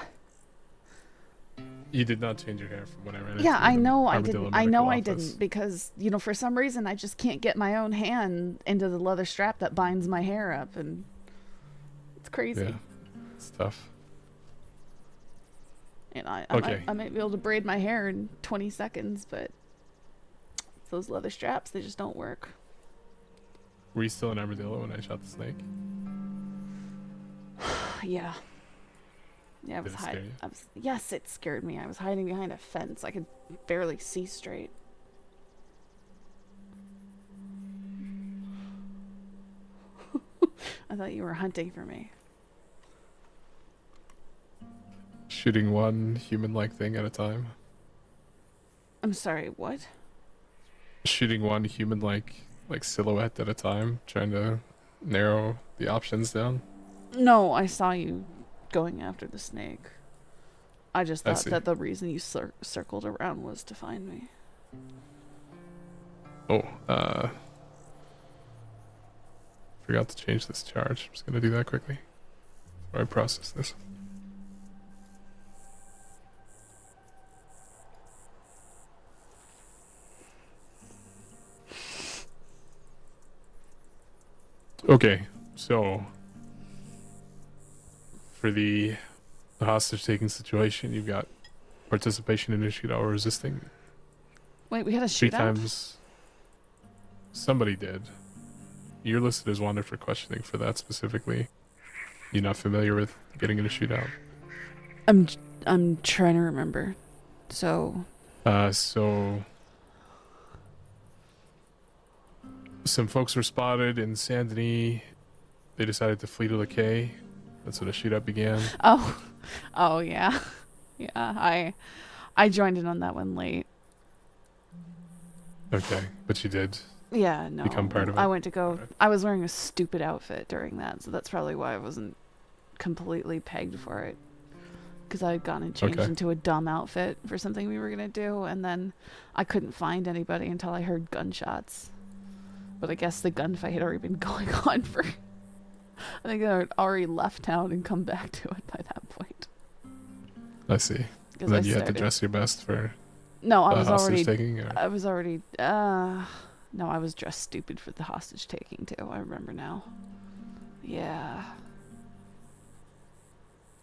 You did not change your hair from when I ran into Yeah, you I in the know I Armadillo didn't. I know I medical office. didn't because, you know, for some reason I just can't get my own hand into the leather strap that binds my hair up, and it's crazy. Yeah, it's tough. And I Okay. might be able to braid my hair in 20 seconds, but those leather straps, they just don't work. Were you still in Armadillo when I shot the snake? Yeah. Yeah, I Did was it scare hiding. you? Yes, it scared me. I was hiding behind a fence. I could barely see straight. I thought you were hunting for me. Shooting one human-like thing at a time. I'm sorry, what? Shooting one human-like silhouette at a time, trying to narrow the options down. No, I saw you going after the snake. I just I thought see. that the reason you circled around was to find me. Oh, forgot to change this charge. I'm just gonna do that quickly before I process this. Okay, so for the hostage taking situation, you've got participation in a shootout or resisting. Wait, we had a 3 shootout? times. Somebody did. You're listed as wanted for questioning for that specifically. You're not familiar with getting in a shootout? I'm trying to remember. So So some folks were spotted in Saint Denis. They decided to flee to the quay. That's when a shootout began. oh yeah. Yeah, I joined in on that one late. Okay, but you did. Yeah, no. Become part of I it? went to go. Okay. I was wearing a stupid outfit during that, so that's probably why I wasn't completely pegged for it. Because I had gone and changed Okay. into a dumb outfit for something we were gonna do, and then I couldn't find anybody until I heard gunshots. But I guess the gunfight had already been going on for. I think I had already left town and come back to it by that point. I see. 'Cause And I then you had to started- dress your best for No, I was hostage already. taking? Or? I was already. No, I was dressed stupid for the hostage taking too. I remember now. Yeah.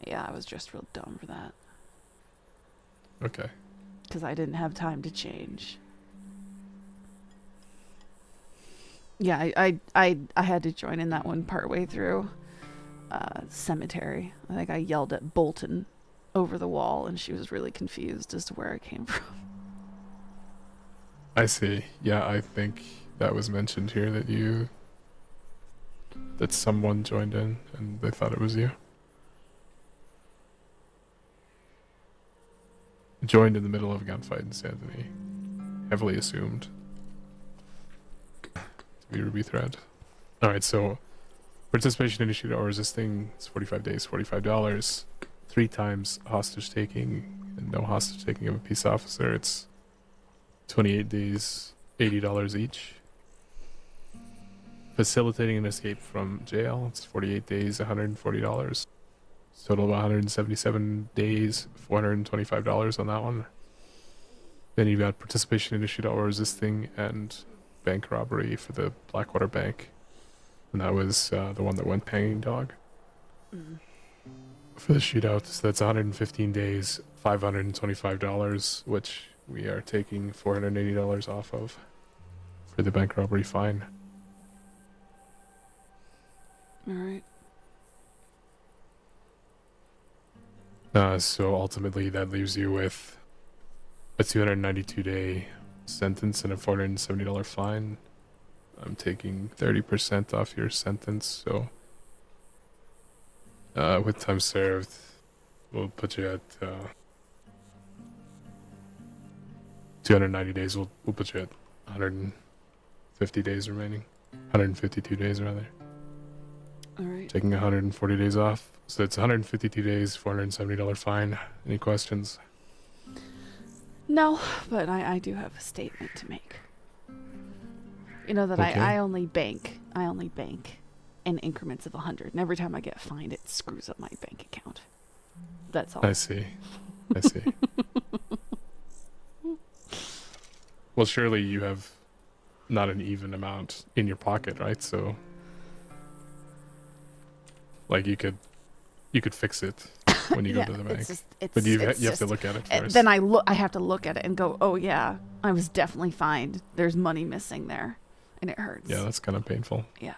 Yeah, I was dressed real dumb for that Okay. because I didn't have time to change. Yeah, I had to join in that one partway through. Cemetery. I think I yelled at Bolton over the wall, and she was really confused as to where I came from. I see. Yeah, I think that was mentioned here that someone joined in and they thought it was you. joined in the middle of a gunfight in San Denis. Heavily assumed to be Ruby thread. Alright, so participation in issue or resisting is 45 days, $45. 3 times hostage taking and no hostage taking of a peace officer, it's 28 days, $80 each. Facilitating an escape from jail, it's 48 days, $140. Total of 177 days, $425 on that one. Then you've got participation in issue or resisting and bank robbery for the Blackwater Bank. And that was the one that went hanging dog. For the shootout, so that's 115 days, $525, which we are taking $480 off of for the bank robbery fine. All right. So ultimately that leaves you with a 292-day sentence and a $470 fine. I'm taking 30% off your sentence, so with time served, we'll put you at 290 days. We'll put you at 150 days remaining. 152 days rather. All right. Taking 140 days off. So it's 152 days, $470 fine. Any questions? No, but I do have a statement to make. You know that Okay. I only bank in increments of 100, and every time I get fined, it screws up my bank account. That's all. I see. I see. Well, surely you have not an even amount in your pocket, right? So, like, you could fix it when you Yeah, go to the bank. it's just, it's, But you it's have to just- look at it and first. then I have to look at it and go, oh yeah, I was definitely fined. There's money missing there, and it hurts. Yeah, that's kind of painful. Yeah.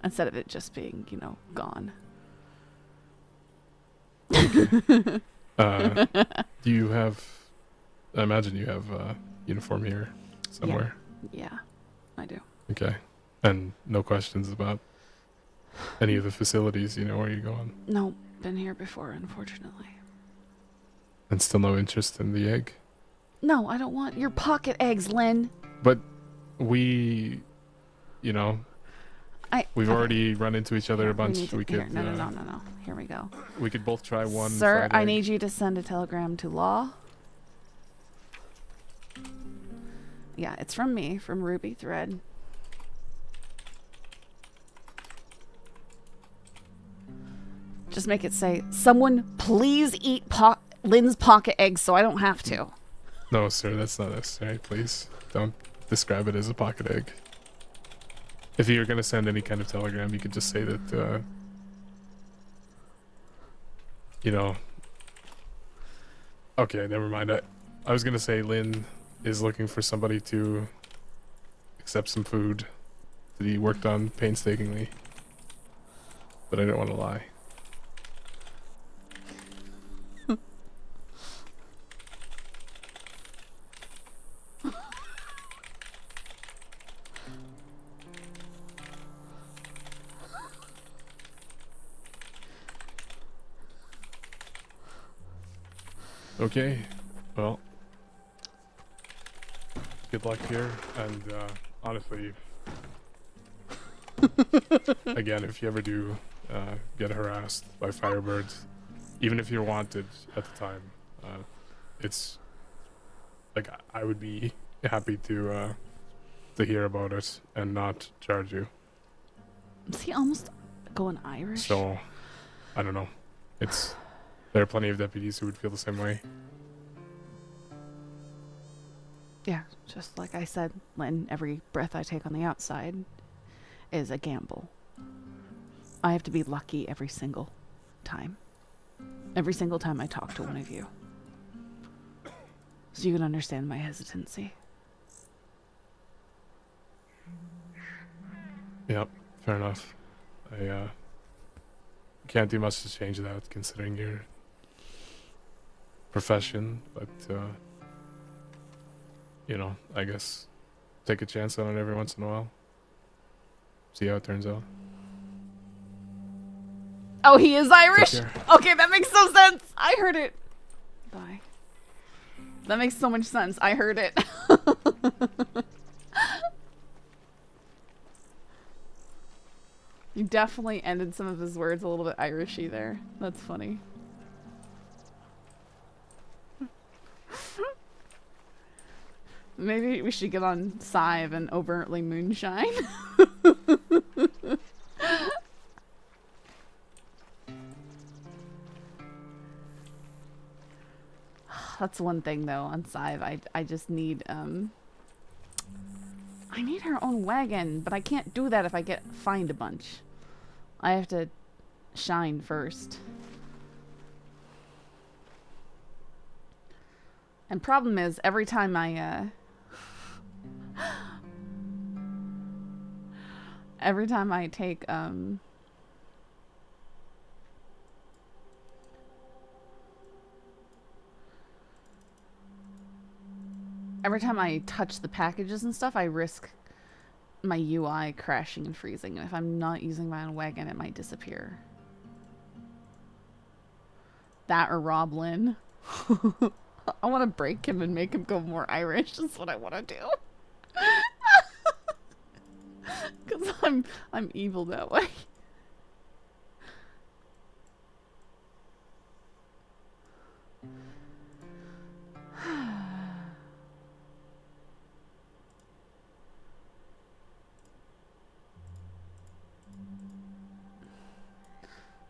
Instead of it just being, gone. Do you have? I imagine you have a uniform here somewhere. Yeah, I do. Okay, and no questions about any of the facilities. You know where you're going, No, been here before, unfortunately. and still no interest in the egg. No, I don't want your pocket eggs, Lynn. But we, we've okay. already run into each other Here, a bunch. need to- We could, here, no. Here we go. we could both try one. Sir, fried I egg. need you to send a telegram to Law. Yeah, it's from me, from Ruby Thread. Just make it say, someone please eat Lynn's pocket eggs so I don't have to. No, sir, that's not necessary. Please don't describe it as a pocket egg. If you're gonna send any kind of telegram, you could just say that, Okay, never mind. I was gonna say Lynn is looking for somebody to accept some food that he worked on painstakingly, but I don't want to lie. Okay, well, good luck here, and honestly, again, if you ever do get harassed by Firebirds, even if you're wanted at the time, it's like I would be happy to hear about it and not charge you. Is he almost going Irish? So, I don't know. There are plenty of deputies who would feel the same way. Yeah, just like I said, Lynn, every breath I take on the outside is a gamble. I have to be lucky every single time. Every single time I talk to one of you. So you can understand my hesitancy. Yep, fair enough. I can't do much to change that considering your profession, but I guess take a chance on it every once in a while. See how it turns out. Oh, he is Irish? Take care. Okay, that makes no sense. I heard it. Bye. That makes so much sense. I heard it. You definitely ended some of his words a little bit Irishy there. That's funny. Maybe we should get on Sive and overtly moonshine. That's one thing though on Sive. I just need I need her own wagon, but I can't do that if I find a bunch. I have to shine first. And problem is every time I every time I take every time I touch the packages and stuff, I risk my UI crashing and freezing. And if I'm not using my own wagon, it might disappear. That or rob Lynn. I want to break him and make him go more Irish. That's what I want to do. Because I'm evil that way.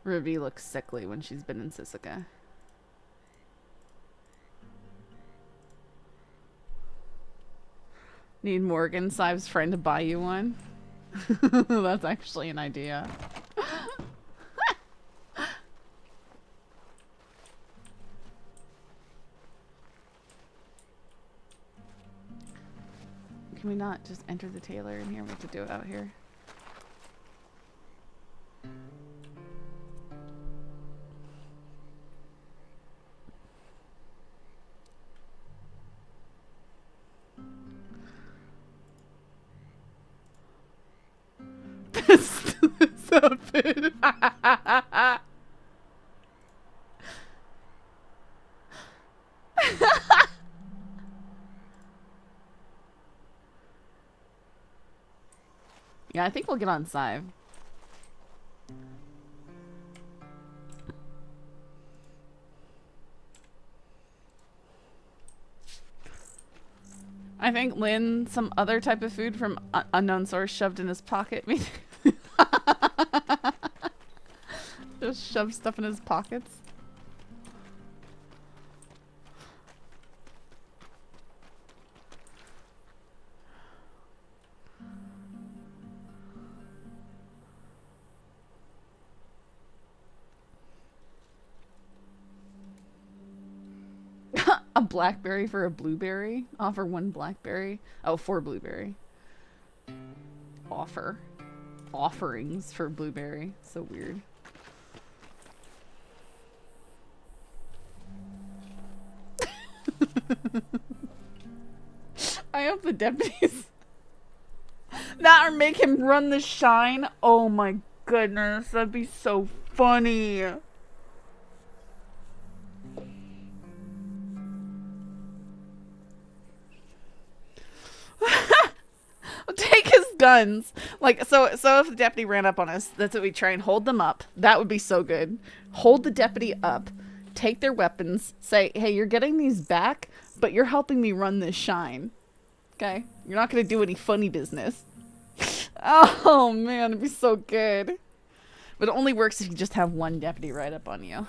Ruby looks sickly when she's been in Sisika. Need Morgan, Sive's friend, to buy you one? That's actually an idea. Can we not just enter the tailor in here? We have to do it out here. This outfit. Yeah, I think we'll get on Sive. I think Lynn, some other type of food from unknown source shoved in his pocket. Just shove stuff in his pockets. A blackberry for a blueberry? Offer one blackberry. Oh, for blueberry. Offer. Offerings for blueberry. So weird. I hope the deputies that or make him run the shine. Oh my goodness, that'd be so funny. Take his guns. Like, so if the deputy ran up on us, that's what we try and hold them up. That would be so good. Hold the deputy up, take their weapons, say, hey, you're getting these back, but you're helping me run this shine. Okay? You're not going to do any funny business. Oh, man, it'd be so good. But it only works if you just have one deputy right up on you.